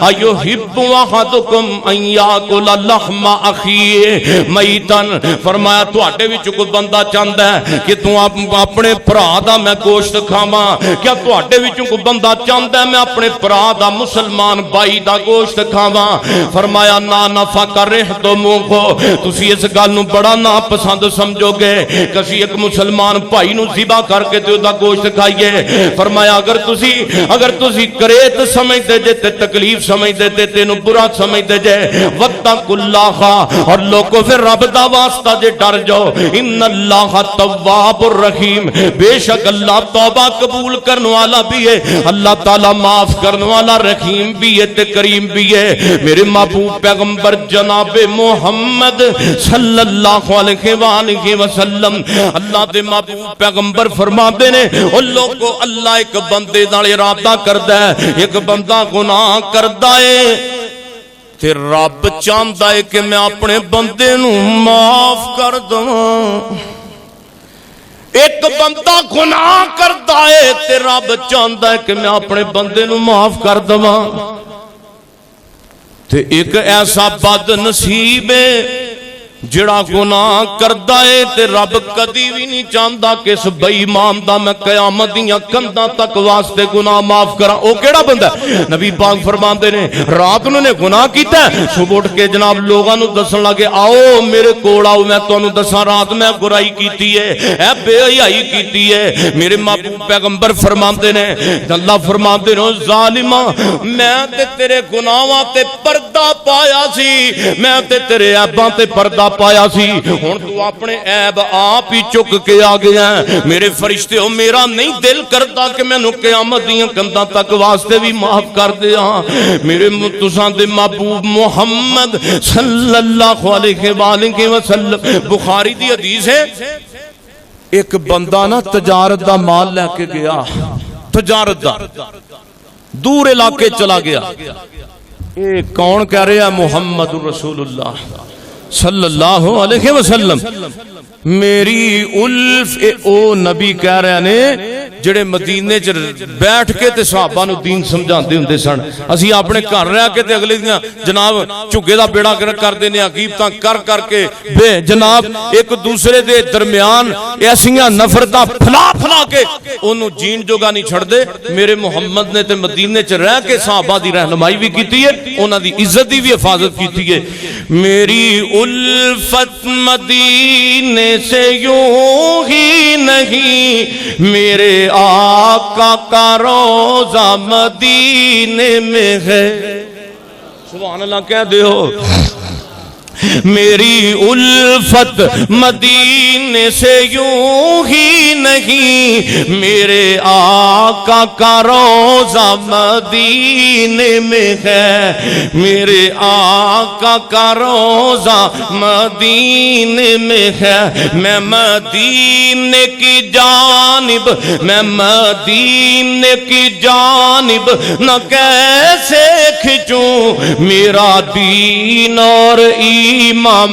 ایحب احدکم ان یاکل لحم اخیہ میتا، فرمایا تواڈے وچ کوئی بندہ چاہتا ہے کہ تو اپنے بھرا دا میں گوشت کھاواں؟ کیا تواڈے وچوں کوئی بندہ چاہتا ہے میں اپنے بھرا دا مسلمان بھائی دا گوشت کھاواں؟ فرمایا نا نفکرہتموہ، تسی اس گل نو بڑا ناپسند سمجھو گے کسی ایک مسلمان بھائی نو ذبح کر کے تے دا گوشت کھائیے۔ فرمایا اگر تسی کریت سمجھدے جے تے تکلیف سمجھدے تے تینو برا سمجھدے جے، واتقوا اللہ، اور لوگوں پھر رب دا واسطہ جے ڈر جاؤ، ان اللہ تواب الرحیم، بے شک اللہ توبہ قبول کرنے والا بھی ہے، اللہ تعالیٰ معاف کرنے والا رحیم بھی ہے تے کریم بھی ہے۔ میرے محبوب پیغمبر جناب محمد صلی اللہ علیہ وآلہ وسلم اللہ دے محبوب پیغمبر فرماتے نے او لوگو اللہ ایک بندے نال ارادہ کردا ہے، ایک بندہ گناہ کردا ہے تے رب چاہتا ہے کہ میں اپنے بندے نو معاف کر دوں۔ ایک بندہ گناہ کرتا ہے تے رب چاہتا ہے کہ میں اپنے بندے نو معاف کر دوں۔ تے ایک ایسا بد نصیب ہے جڑا گناہ کردا ہے تے رب کدی بھی نہیں چاہندا کہ اس بے ایمان دا میں قیامت دیاں کنداں تک واسطے گناہ معاف کراں. او کیڑا بندہ ہے؟ نبی پاک فرماندے نے رات نوں نے گناہ کیتا ہے، صبح اٹھ کے جناب لوگاں نوں دسن لگے آؤ میرے کول آؤ میں تانوں دساں رات میں برائی کیتی ہے، اے بے حیائی کیتی ہے. میرے محبوب پیغمبر فرماندے نے اللہ فرماندے نے ظالما میں تے تیرے گناہاں تے پردہ پایا سی، میں تے تیرے عیباں تے پردہ پایا سی، ہن تو اپنے عیب آپ ہی چک کے آ گیا ہے. میرے فرشتے ہو میرا نہیں دل کرتا کہ میں نو قیامت دیاں کنداں تک واسطے بھی معاف کر دیا. میرے تساں دے محبوب محمد صلی اللہ علیہ وآلہ وسلم بخاری دی حدیث ہے ایک بندہ نا تجارت دا مال لے کے گیا، تجارت دا دور علاقے چلا گیا. اے کون کہہ رہا ہے؟ محمد رسول اللہ صلی اللہ علیہ وسلم. میری الف او نبی کہہ رہے نے جڑے مدینے چ بیٹھ کے تے صحابہ نو دین سمجھاندے ہوندے سن. اسی اپنے گھر رہ کے تے اگلے دیاں جناب جھگے دا بیڑا کر دینے عقیدتاں کر کے بے جناب ایک دوسرے دے درمیان ایسیاں نفرتاں پھلا کے اونوں جین جوگا نہیں چھڑ دے. میرے محمد نے تے مدینے چ رہ کے صحابہ دی رہنمائی بھی کیتی ہے، انہاں دی عزت دی بھی حفاظت کیتی ہے. میری الفت مدینے سے یوں ہی نہیں، میرے آقا کا روزہ مدینے میں ہے. سبحان اللہ کہہ دے ہو. میری الفت مدینے سے یوں ہی نہیں، میرے آقا کا روزہ مدینے میں ہے، میرے آقا کا روزہ مدینے میں ہے. میں مدینے کی جانب، میں مدینے کی جانب نہ کیسے کھچوں، میرا دین اور ایمان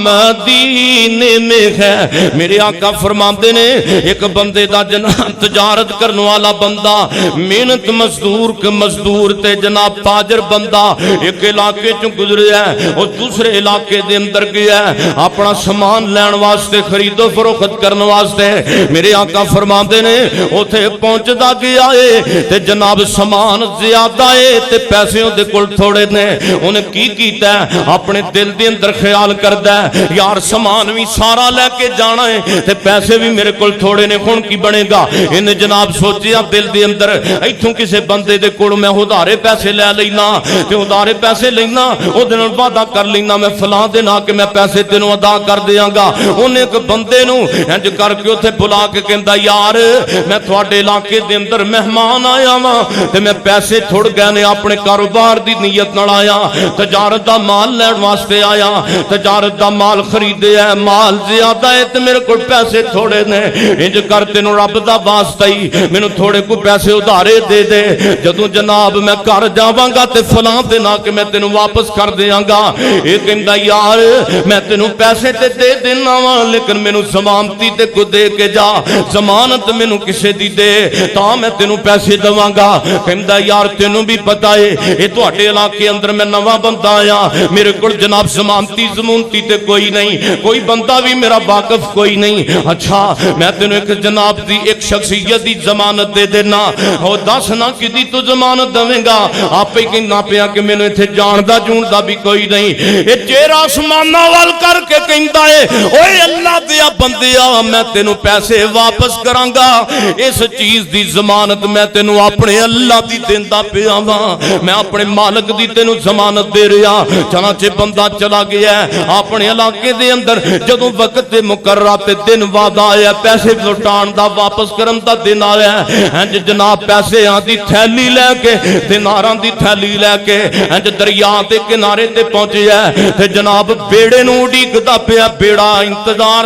مدینے میں ہے. میرے آقا فرماندے نے ایک بندے دا جناب تجارت کرنے والا بندہ محنت مزدور تے جناب تاجر بندہ ایک علاقے چوں گزریا ہے، اور دوسرے علاقے دے اندر گیا ہے اپنا سامان لین واسطے، خرید و فروخت کرنے واسطے. میرے آقا فرماندے نے اوتھے پہنچدا گیا ہے تے جناب سامان زیادہ ہے تے پیسے دے کول تھوڑے نے. انہیں کی کیتا ہے؟ اپنے دل دے اندر خیال کردا ہے یار سامان بھی سارا لے کے جانا ہے تے پیسے بھی میرے کول تھوڑے نے، ہن کی بنے گا؟ انہیں جناب سوچیا دل دے اندر ایتھوں کسے بندے دے کول میں ادھارے پیسے لے لینا تے ادھارے پیسے لینا او دے نال وعدہ کر لینا میں فلاں دن آ کے میں پیسے تینوں ادا کر دیاں گا. انہیں ایک بندے نو انج کر کے اوتھے بلا کے کہندا یار میں تھوڑے علاقے دے اندر مہمان آیا وا تے میں پیسے تھوڑ گئے نے، اپنے کاروبار دی نیت نال آیا، تجارت دا مال لین واسطے آیا، تجارت دا مال خریدے ہے، مال زیادہ ہے تے میرے کو پیسے تھوڑے نے. انج کر تینوں رب دا واسطہ ہی مینوں تھوڑے کو پیسے ادھارے دے دے، جدوں جناب میں گھر جاواں گا تے فلاں دن آ کے میں تینوں واپس کر دیاں گا. اے کہندا یار میں تینوں پیسے تے دے دینا وا لیکن مینوں ضمانتی تے کو دے کے جا، ضمانت مینوں کسے دی دے تاں میں تینوں پیسے دواں گا. کہندا یار تینوں بھی پتہ ہے اے تہاڈے علاقے اندر میں نواں بندہ آیا، میرے کول جناب ضمانتی ضمانتی تے کوئی نہیں، کوئی بندہ بھی میرا واقف کوئی نہیں. اچھا میں تینوں ایک جناب دی ایک شخصیت دی ضمانت دے دینا، او دس نہ کدی تو ضمانت دویں گا. آپ ہی کہنا پیا کہ مینوں ایتھے جاندا جوندا بھی کوئی نہیں. اے چہرہ آسماناں وال کر کے کہندا ہے اوے اللہ دیا بندیا میں تینوں پیسے واپس کراں گا، اس چیز دی ضمانت میں تینوں اپنے اللہ دی دیندا پیا واں، میں اپنے مالک دی تینوں ضمانت دے رہا. چنانچہ بندہ چلا گیا ہے اپنے علاقے دے اندر. جدوں وقت دے مقررہ تے دن وعدہ آیا پیسے لوٹان دا واپس کرن دا دن آیا ہے، جناب پیسے دی تھیلی لے کے دیناراں دی تھیلی لے کے دریا دے کنارے تے پہنچیا تے جناب بیڑے نو اڈیکدا پیا. بیڑا انتظار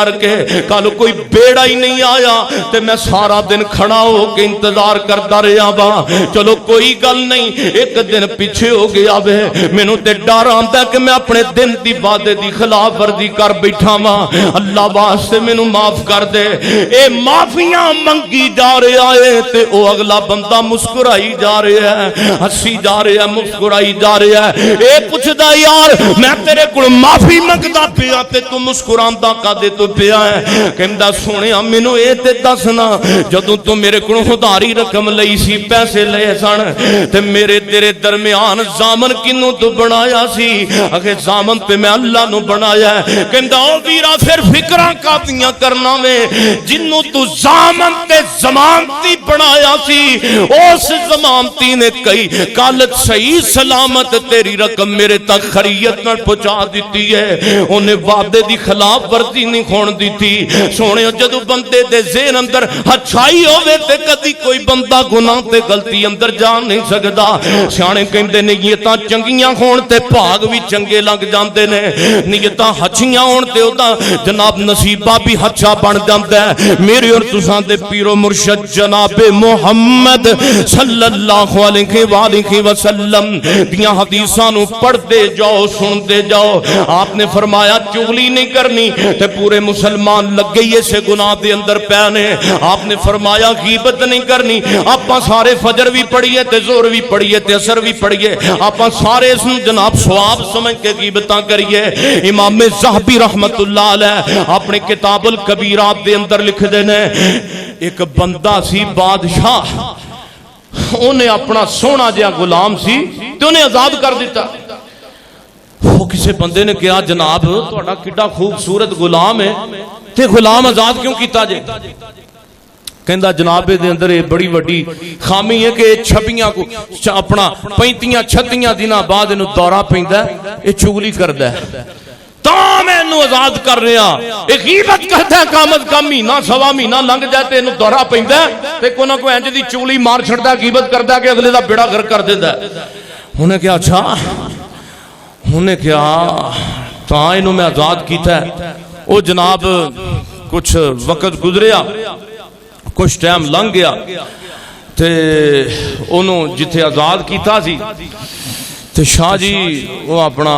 کر کے کل کوئی بیڑا ہی نہیں آیا تے میں سارا دن کھڑا ہو کے انتظار کرتا رہا وا چلو کوئی گل نہیں ایک دن پیچھے ہو گیا وے مینوں تے ڈر آندا کہ میں اپنے دن دی وعدے دی خلاف ورزی کر بیٹھا وا اللہ واسطے مینوں معاف کر دے اے معافیاں منگی جا رہا ہے تے او اگلا بندہ مسکرائی جا رہا ہے ہنسی جا رہا ہے مسکرائی جا رہا ہے اے پوچھدا یار میں تیرے کول معافی منگدا پیا تے تو مسکراندا کدے تو پیا ہے کہندا سونیا مینوں اے تے دسنا جدوں تو میرے کول ادھاری رقم لئی سی پیسے لے سن تے میرے تیرے درمیان زامن کینوں تو بنایا سی اگے زامن تے میں اللہ نو بنایا ہے کہندا او ویرا پھر فکراں کافیاں کرنا وے جنوں تو زامن تے ضمانتی بنایا سی اس ضمانتی نے کئی کالت صحیح سلامت تیری رقم میرے تک خریت نہ پہنچا دیتی ہے انہیں وعدے دی خلاف ورزی نہیں کھون دیتی سونے جدو بندے دے ذہن اندر اچھائی ہوئے تے کدی کوئی بندہ گناہ تے غلطی اندر جان نہیں سکدا سیانے کہندے نیتاں چنگیاں ہون تے بھاگ بھی چنگے لگ جاندے نے نیتاں ہچیاں ہون تے اودا جناب نصیبہ بھی ہچا بن جاندا ہے میرے اور تساں دے پیر و مرشد جناب محمد صلی اللہ علیہ وآلہ وسلم دیاں حدیثاں نو پڑھتے جاؤ سنتے جاؤ آپ نے فرمایا چغلی نہیں کرنی تے پورے مسلمان لگ گئی اسے گناہ دے اندر پیانے آپ نے فرمایا غیبت نہیں کرنی آپ سارے فجر بھی پڑھیے تے زور بھی پڑھیے تے اثر بھی پڑھیے آپ سارے اس جناب ثواب سمجھ کے غیبتاں کریے امام زہبی رحمت اللہ علیہ اپنے کتاب الکبیرات دے اندر لکھ دینے ایک بندہ سی بادشاہ انہیں اپنا سونا جہا غلام سی تے انہیں آزاد کر دیتا وہ کسی بندے نے کہا جناب تہاڈا کڈا خوبصورت غلام ہے تے غلام آزاد کیوں کیتا جے کہندا جناب دے اندر یہ بڑی وڈی خامی ہے کہ چھپیاں کو اپنا 35-36 دنوں بعد انہوں دورہ پیندا ہے یہ چغلی کردا ہے تا میں انہوں آزاد کر رہا ایک غیبت کرتا ہے کامت کا مہینہ سوا مہینہ لنگ جاتے انہوں دورہ پیندا ہے تے کوئی نہ کوئی انج دی چغلی مار چھڑدا ہے غیبت کردا ہے کہ اگلے دا بیڑا گھر کر دیندا ہے انہیں کہا اچھا انہیں کہا تا انہوں میں آزاد کیتا ہے او جناب کچھ وقت گزریا کچھ ٹائم لنگ گیا تے انہوں جتھے آزاد کیتا سی تے شاہ جی وہ اپنا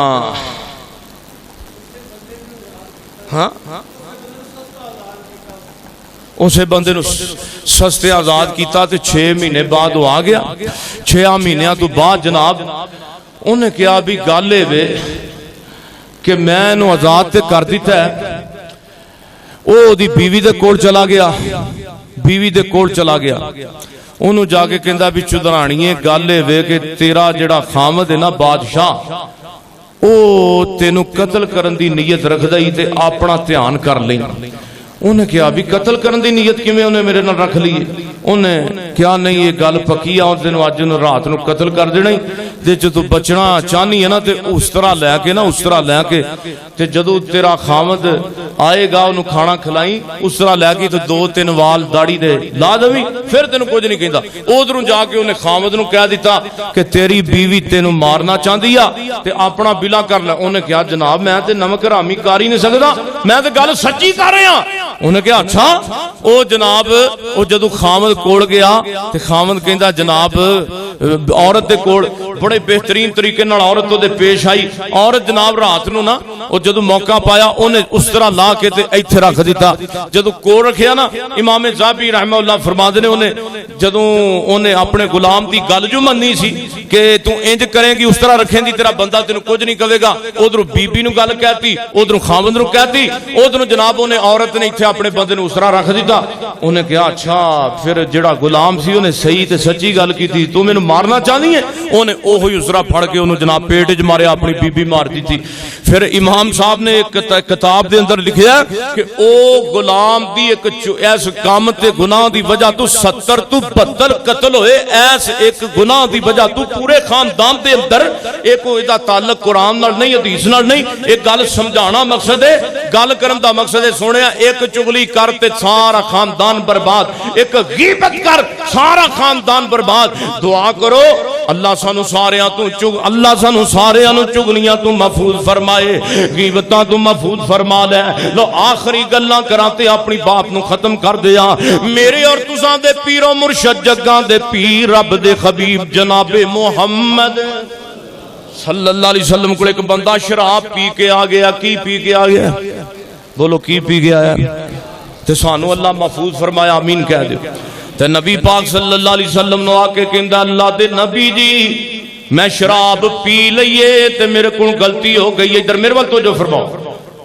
ہاں اسے بندے نو سستے آزاد کیتا تے 6 مہینے بعد وہ آ گیا 6 مہینیاں تو بعد جناب انہیں کیا بھی گالے وے کہ میں نو آزاد تے کر دیتا ہے او دی بیوی دے کول چلا گیا بیوی دے کول چلا گیا انہوں جا کے کہندا بھی چدرانیے گالے وے کہ تیرا جڑا خامد ہے نا بادشاہ او تینو قتل کرن دی نیت رکھ دائی تے اپنا دھیان کر لیں انہیں کیا بھی قتل کرن دی نیت کی میں انہیں میرے نہ رکھ لیے انہیں کیا نہیں یہ گل پکی آؤں دنوں آج انہوں رات نو قتل کر دینا تے جدو بچنا چاہنی ہے نا تے اس طرح لے کے نا اس طرح لے کے تے جدو تیرا خامد آئے گا انہوں کھانا کھلائیں اس طرح لے کے تو 2-3 وال داڑی دے لا دویں پھر تینوں کچھ نہیں کہندا ادھروں جا کے انہیں خامد نو کہہ دیتا کہ تیری بیوی تینوں مارنا چاہ دیا تے اپنا بلا کر لے انہیں کہا جناب میں تے نمک رامی کاری نہیں سکتا میں تے گل سچی کر رہا انہیں کہا اچھا او جناب او جدو خامد کوڑ گیا تے خامد کہندا جناب عورت دے کوڑ بڑے بہترین طریقے نال عورت تو دے پیش آئی عورت جناب رات نو نا او جدو موقع پایا انہیں اس طرح لا کے تے ایتھے رکھ دیتا جدو کوڑ رکھیا نا امام زابی رحمہ اللہ فرماندے نے انہیں جدو انہیں اپنے غلام دی گل جو مننی سی کہ تو انج کریں گی اس طرح رکھیں دی تیرا بندہ تینوں کچھ نہیں کہے گا ادھروں بی بی نو گل کہتی ادھروں خامد نو کہتی ادھروں جناب انہیں عورت نے ایتھے اپنے بندے نو اس طرح رکھ دیتا انہیں کہا اچھا پھر جڑا غلام سی انہیں صحیح تے سچی گل کی تھی تو میں مارنا چاہنی ہے انہیں اوہی اس طرح پھڑ کے انہوں جناب پیٹ وچ ماریا اپنی بی بی مار دی تھی پھر امام صاحب نے ایک کتاب دے اندر لکھیا کہ او غلام دی ایک ایس کام تے گناہ دی وجہ تو 70 تو 72 قتل ہوئے ایس ایک گناہ دی وجہ تو پورے خاندان دے اندر ایک دا تعلق قرآن نال نہیں حدیث نال نہیں ایک گل سمجھانا مقصد ہے گل کرن دا مقصد ہے سونیا ایک چغلی کر تے سارا خاندان برباد ایک غیبت کر سارا خاندان برباد دعا کرو اللہ سانو ساریاں نو چگلیاں تو محفوظ فرمائے، غیبتاں تو محفوظ فرما لے۔ لو آخری گلاں کراتے اپنی بات نو ختم کر دیا۔ میرے اور تساں دے پیر و مرشد جگاں دے پیر رب دے حبیب جناب محمد صلی اللہ علیہ وسلم کو ایک بندہ شراب پی کے آ گیا۔ کی پی کے آ گیا؟ بولو کی پی کے آیا؟ تے سانو اللہ محفوظ فرمایا، آمین کہہ دے۔ تے نبی پاک صلی اللہ علیہ وسلم نو آ کے کہندا اللہ دے نبی جی میں شراب پی لئیے تے میرے کو غلطی ہو گئی ہے۔ ادھر میرے وقت توجہ فرماؤ۔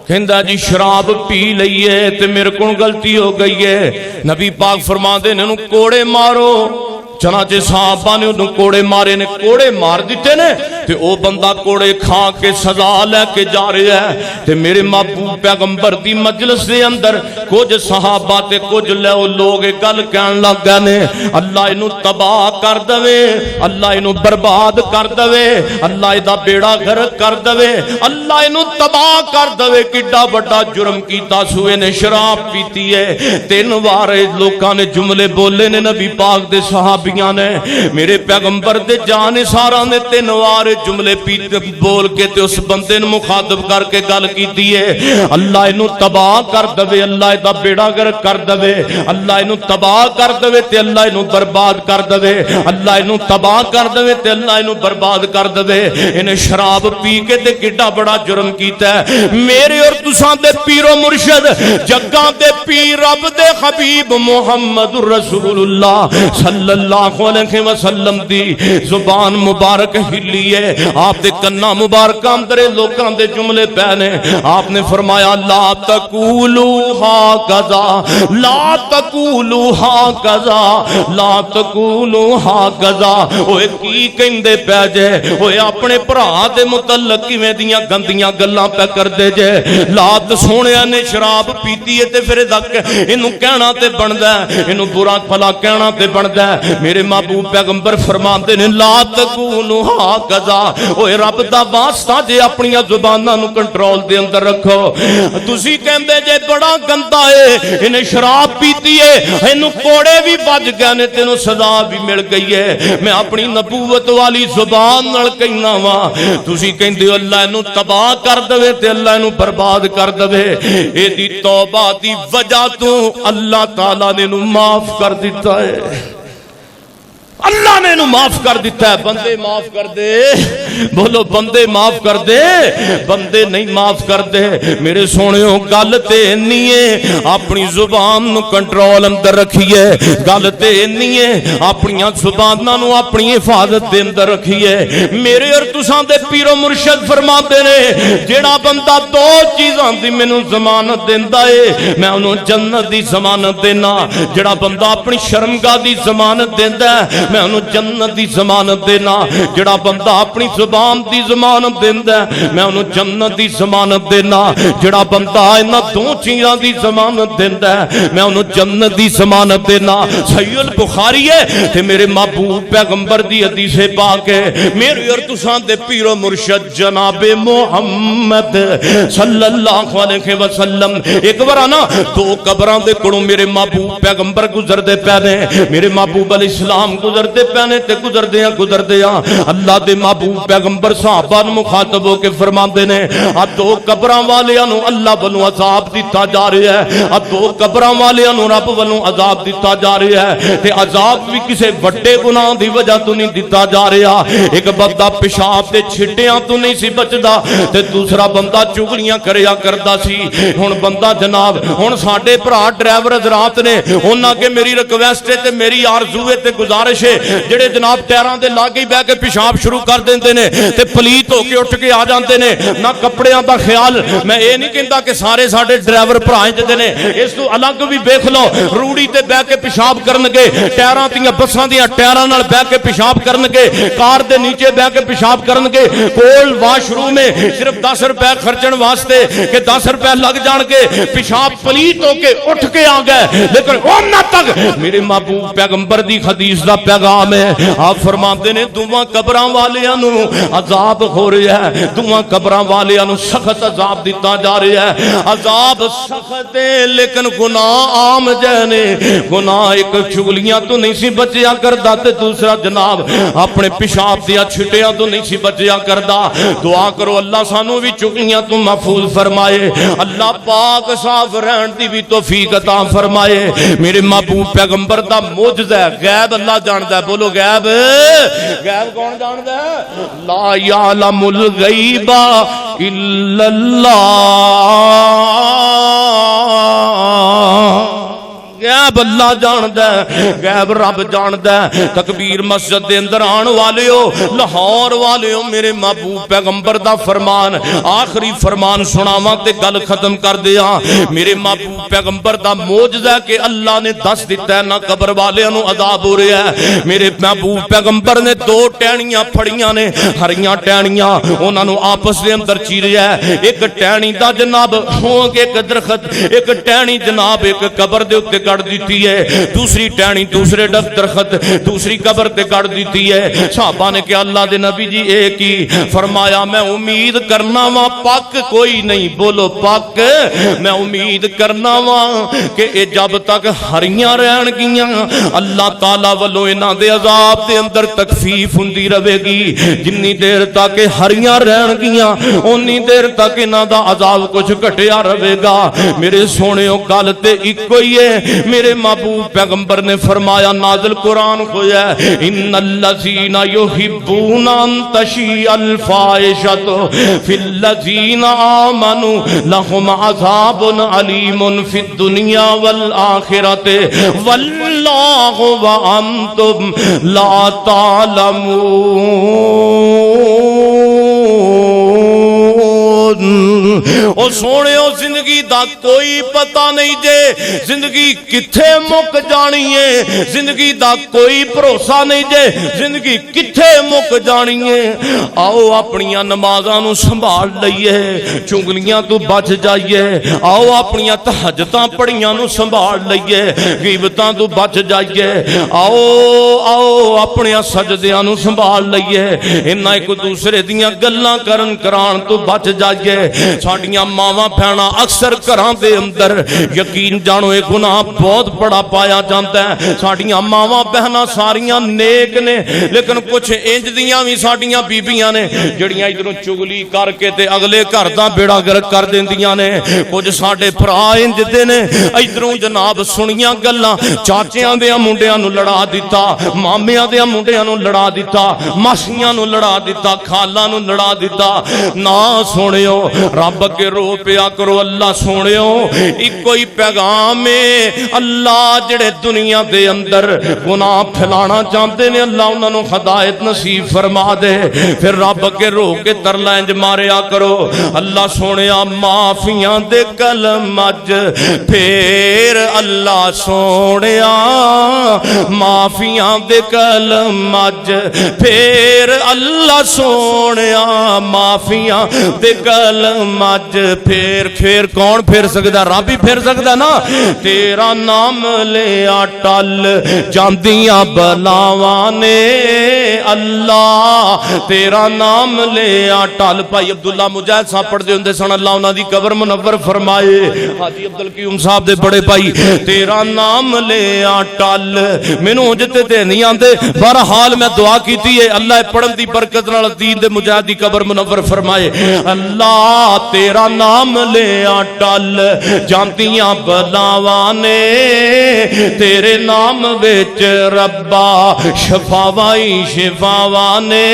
کہندا جی شراب پی لئیے تے میرے کو غلطی ہو گئی ہے۔ نبی پاک فرما دے انہوں کوڑے مارو۔ چنانچہ صحابہ نے انہوں کوڑے مارے نے، کوڑے مار دیتے نے تے او بندہ کوڑے کھا کے سزا لے کے جا رہے ہے۔ تے میرے محبوب پیغمبر دی مجلس دے اندر کچھ صحابہ تے کچھ لوگ گل کہن لگ گئے نے اللہ انہوں تباہ کر دوے، اللہ انہوں برباد کر دوے، اللہ دا بیڑا غرق کر دوے، اللہ انہوں تباہ کر دوے۔ کڈا بڑا جرم کیتا سوئے نے شراب پیتی ہے۔ 3 بار لوکاں نے جملے بولے نے نبی پاک دے صحابہ نے، میرے پیغمبر دے جان سارا نے 3 بار جملے بول کے تے اس بندے نے مخاطب کر کے گل کیتی ہے اللہ انہوں تباہ کر دوے، اللہ دا بیڑا غرق کر دوے، اللہ انہوں تباہ کر دوے تے اللہ انہوں برباد کر دوے، اللہ انہوں تباہ کر دوے تے اللہ انہوں برباد کر دوے۔ انہیں شراب پی کے تے کڈا بڑا جرم کیتا ہے۔ میرے اور تساں دے پیر و مرشد جگاں دے پیر رب دے حبیب محمد رسول اللہ صلی اللہ علیہ وسلم دی زبان مبارک ہلی ہے، آپ دے کنا مبارک اندر لوکاں دے جملے پہنے۔ آپ نے فرمایا لا تقولوا ہاکذا، لا تقولوا ہاکذا، لا تقولوا ہاکذا۔ اوے کی کہندے پے جے؟ اوے اپنے بھرا دے متعلق کیویں دیاں گندیاں گلاں پہ کردے جے؟ لات سونیا نے شراب پیتی ہے تے پھر اینوں کہنا تے بندا ہے، اینوں برا بھلا کہنا تے بندا ہے۔ میرے محبوب پیغمبر فرماندے نے لا تقولوا ہاکذا، اوے رب دا واسطہ جے اپنی زباناں نو کنٹرول دے اندر رکھو۔ تسی کہندے جے بڑا گندا ہے، انہیں شراب پیتی ہے، اینوں کوڑے بھی بج گئے نے، تینوں سزا بھی مل گئی ہے۔ میں اپنی نبوت والی زبان نال کہنا وا، تسی کہندے اللہ اینوں تباہ کر دوے تے اللہ اینوں برباد کر دوے۔ اے دی توبہ دی وجہ تو اللہ تعالی نے اینوں معاف کر دیتا ہے، اللہ نے انہوں معاف کر دیتا ہے۔ بندے معاف کر دے، بولو بندے معاف کر دے، بندے نہیں معاف کر دے۔ میرے سونےوں گل تے نہیں ہے اپنی زبان نو کنٹرول اندر رکھیے، گل تے نہیں ہے اپنی زباناں نو اپنی حفاظت دے اندر رکھیے۔ میرے اور تساں دے پیر و مرشد فرماندے نے جیڑا بندہ 2 چیزاں دی مینوں ضمانت دیندا ہے میں انہوں جنت دی ضمانت دینا۔ جیڑا بندہ اپنی شرمگاہ دی ضمانت دیندا ہے میں انہوں جنت دی ضمانت دینا۔ جڑا بندہ اپنی زبان دی ضمانت دیندا ہے میں انہوں جنت دی ضمانت دینا۔ جڑا بندہ انہاں 2 چیزاں دی ضمانت دیندا ہے میں انہوں جنت دی ضمانت دینا۔ صحیح البخاری ہے تے میرے محبوب پیغمبر دی حدیث پاک ہے۔ میرے اور تساں دے پیر و مرشد جناب محمد صلی اللہ علیہ وسلم ایک بار نا 2 قبراں دے کولوں میرے محبوب پیغمبر گزر دے پے نے، میرے محبوب علیہ السلام گزرتے پہنے تے گزر دیا اللہ دے محبوب پیغمبر صحابہ نو مخاطب ہو کے فرماندے نے آ 2 قبراں والیاں نو اللہ والوں عذاب دتا جا رہا ہے، آ 2 قبراں والیاں نو رب والوں عذاب دتا جا رہا ہے تے عذاب بھی کسے بڑے گناہ دی وجہ تو نہیں دتا جا رہا۔ ایک بندہ پیشاب تے چھٹیاں تو نہیں سی بچدا تے دوسرا بندہ چغلیاں کریا کردا سی۔ ہن بندہ جناب ہن ساڈے بھرا ڈرائیور حضرات نے انہاں کے میری ریکویسٹ تے میری آرزو تے گزارش ہے جڑے جناب ٹیراں دے لاگے بہ کے پیشاب شروع کر دیندے نے تے پلیت ہو کے اٹھ کے آ جاندے نے نہ کپڑیاں دا خیال۔ میں اے نہیں کہندا کہ سارے ساڈے ڈرائیور بھرا جدے نے، اس تو الگ بھی دیکھ لو روڑی تے بہ کے پیشاب کرن گے، ٹیراں دیاں بساں دیاں ٹیراں نال بہ کے پیشاب کرن گے، کار دے نیچے بہ کے پیشاب کرن گے، کول واش روم میں صرف 10 روپے خرچن واسطے کہ 10 روپے لگ جان کے پیشاب پلیت ہو کے اٹھ کے آ گئے۔ لیکن اُنہاں تک میرے محبوب پیغمبر دی حدیث دا پہ پیغام ہے. آپ فرماتے نے دوواں قبراں والیاں نو عذاب ہو رہا ہے, دوواں قبراں والیاں نو سخت عذاب دیتا جا رہا ہے. عذاب سخت ہے لیکن گناہ عام جانے. گناہ ایک چگلیاں تو نہیں سی بچیا کردا تے دوسرا جناب اپنے پیشاب دیا چھٹیاں تو نہیں سی بچیا کردا. دعا کرو اللہ سانو بھی چگلیاں تو محفوظ فرمائے, اللہ پاک صاف رہن دی بھی توفیق عطا فرمائے. میرے محبوب پیغمبر دا معجزہ ہے, غیب اللہ جاندا ہے. بولو غیب, غیب کون جاندا ہے؟ لا یعلم الغیب الا اللہ. غیب اللہ جاندا ہے, غیب رب جاندا ہے. تکبیر مسجد دے اندر آن والیو, لاہور والیو, میرے محبوب پیغمبر دا فرمان, آخری فرمان سناواں تے گل ختم کر دیاں. میرے محبوب پیغمبر دا معجزہ کہ اللہ نے دس دیتا ہے نہ قبر والیاں نو عذاب ہو رہا ہے. میرے محبوب پیغمبر نے دو ٹہنیاں پھڑیاں نے, ہریاں ٹہنیاں, انہاں نو آپس دے اندر چیریا ہے. ایک ٹہنی دا جناب ہو کے ایک درخت, ایک ٹہنی جناب ایک قبر دے اوتے گڑ دیتی ہے, دوسری ٹہنی دوسرے درخت دوسری قبر تے گڑ دیتی ہے. صحابہ نے کہ اللہ دے نبی جی ایک ہی. فرمایا میں امید کرنا وا پاک کوئی نہیں. بولو پاک, میں امید کرنا وا کہ اے جب تک ہریاں رہن گیاں اللہ تعالی والوں انہاں دے عذاب دے اندر تخفیف ہوندی رہے گی. جنی دیر تک ہریاں رہن گیاں اونی دیر تک انہاں دا عذاب کچھ گھٹیا رہے گا. میرے سونےو گل تے اکو ہی ہے. میرے محبوب پیغمبر نے فرمایا, نازل قرآن ہویا ہے, ان الذین یحبون ان تشیع الفاحشۃ فی الذین آمنوا لهم عذاب علیم فی الدنیا والآخرۃ واللہ وانتم لا تعلمون. او سونے او زندگی دا کوئی پتہ نہیں جے زندگی کتھے مک جانی ہے, زندگی دا کوئی بھروسہ نہیں جے زندگی کتھے مک جانی ہے. آؤ اپنیاں نمازاں نو سنبھال لئیے, چنگلیاں تو بچ جائیے. آؤ اپنیاں تہجداں پڑھیاں نو سنبھال لئیے, غیبتاں تو بچ جائیے. آؤ اپنیاں سجدیاں نو سنبھال لئیے, انہاں ایک دوسرے دیاں گلاں کران تو بچ جائیے. ساڈیاں ماواں بہناں اکثر گھراں دے اندر یقین جانو ایک گناہ بہت بڑا پایا جانتا ہے. ساڈیاں ماواں بہناں ساریاں نیک نے لیکن کچھ انج دیاں بھی ساڈیاں بیبیاں نے جڑیاں ادھروں چگلی کر کے تے اگلے گھر دا بیڑا گرک کر دیندیاں نے. کچھ ساڈے بھرا انج دے نے ادھروں جناب سنیاں گلاں چاچیاں دیاں منڈیاں نو لڑا دیتا, مامیاں دیاں منڈیاں نو لڑا دیتا, ماسیاں نو لڑا دیتا, خالاں نو لڑا دیتا. نہ سونیو رب کے رو پیا کرو. اللہ سونیو ایک کوئی پیغام ہے, اللہ جڑے دنیا دے اندر گناہ پھیلانا چاہتے نے اللہ انہاں نو ہدایت نصیب فرما دے. پھر رب کے رو کے ترلا انج ماریا کرو. اللہ سونیا معافیاں دے کلم اج پھر اللہ سونیا معافیاں دے کلم اج پھر اللہ سونیا معافیاں دے کلم اج پھر کون پھر سکدا؟ رب ہی پھر سکدا نا. تیرا نام لیا ٹل جاندیاں بلاواں نے اللہ, تیرا نام لیا ٹل. بھائی عبداللہ مجاہد صاحب پڑھدے ہوندے سن, اللہ انہاں دی قبر منور فرمائے. حاجی عبدالقیوم صاحب دے بڑے بھائی, تیرا نام لیا ٹل. مینوں جتے تے نہیں آندے, بہرحال میں دعا کیتی ہے اللہ پڑھن دی برکت نال دین دے مجاہد دی قبر منور فرمائے. اللہ تیرا نام لیا ٹل جاندیاں بلاواں نے, تیرے نام وچ ربا شفاوائی شفاواں نے.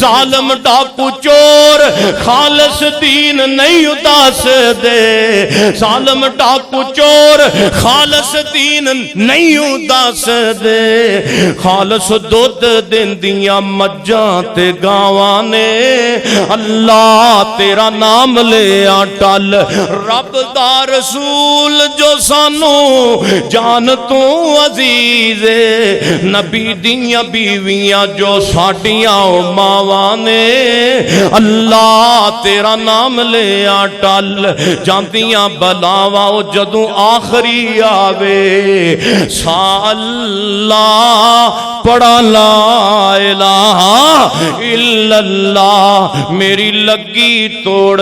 ظالم ڈاکو چور خالص دین نہیں اداس دے, ظالم ڈاکو چور خالص دین نہیں اداس دے. خالص دودھ دیندیاں مجھاں تے گاواں نے, اللہ تیرا نام لیا ٹل رب دا رسول جو سانو جان تو عزیز ہے، نبی دیاں بیویاں جو ساڈیاں ماواں نے، اللہ تیرا نام لے ٹل جاندیاں بلاواں او جدوں آخری آوے، سا اللہ پڑھا لا الہ الا اللہ، میری لگی توڑ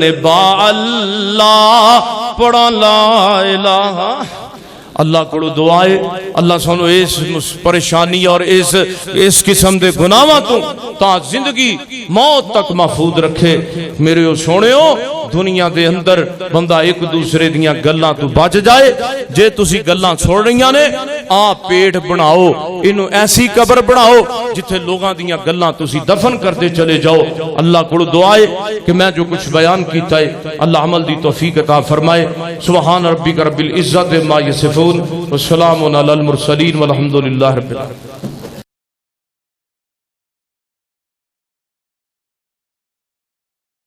نبا اللہ پڑھا لا الہ۔ اللہ کو دعائے اللہ سانو اس پریشانی اور اس قسم دے گناہاں تو تا زندگی موت تک محفوظ رکھے۔ میرے سونےو دنیا دے اندر بندہ ایک دوسرے دیاں گلاں تو بچ جائے، جے تسی گلاں چھوڑ رہیاں نے آپ پیٹ بناؤ، انہوں ایسی قبر بناؤ جتھے لوگاں دیاں گلاں تسی دفن کرتے چلے جاؤ۔ اللہ کو دعائے کہ میں جو کچھ بیان کیتا ہے اللہ عمل دی توفیق عطا فرمائے۔ سبحان ربک رب العزت ما یصفون والسلام علی المرسلین والحمد للہ رب العالمین۔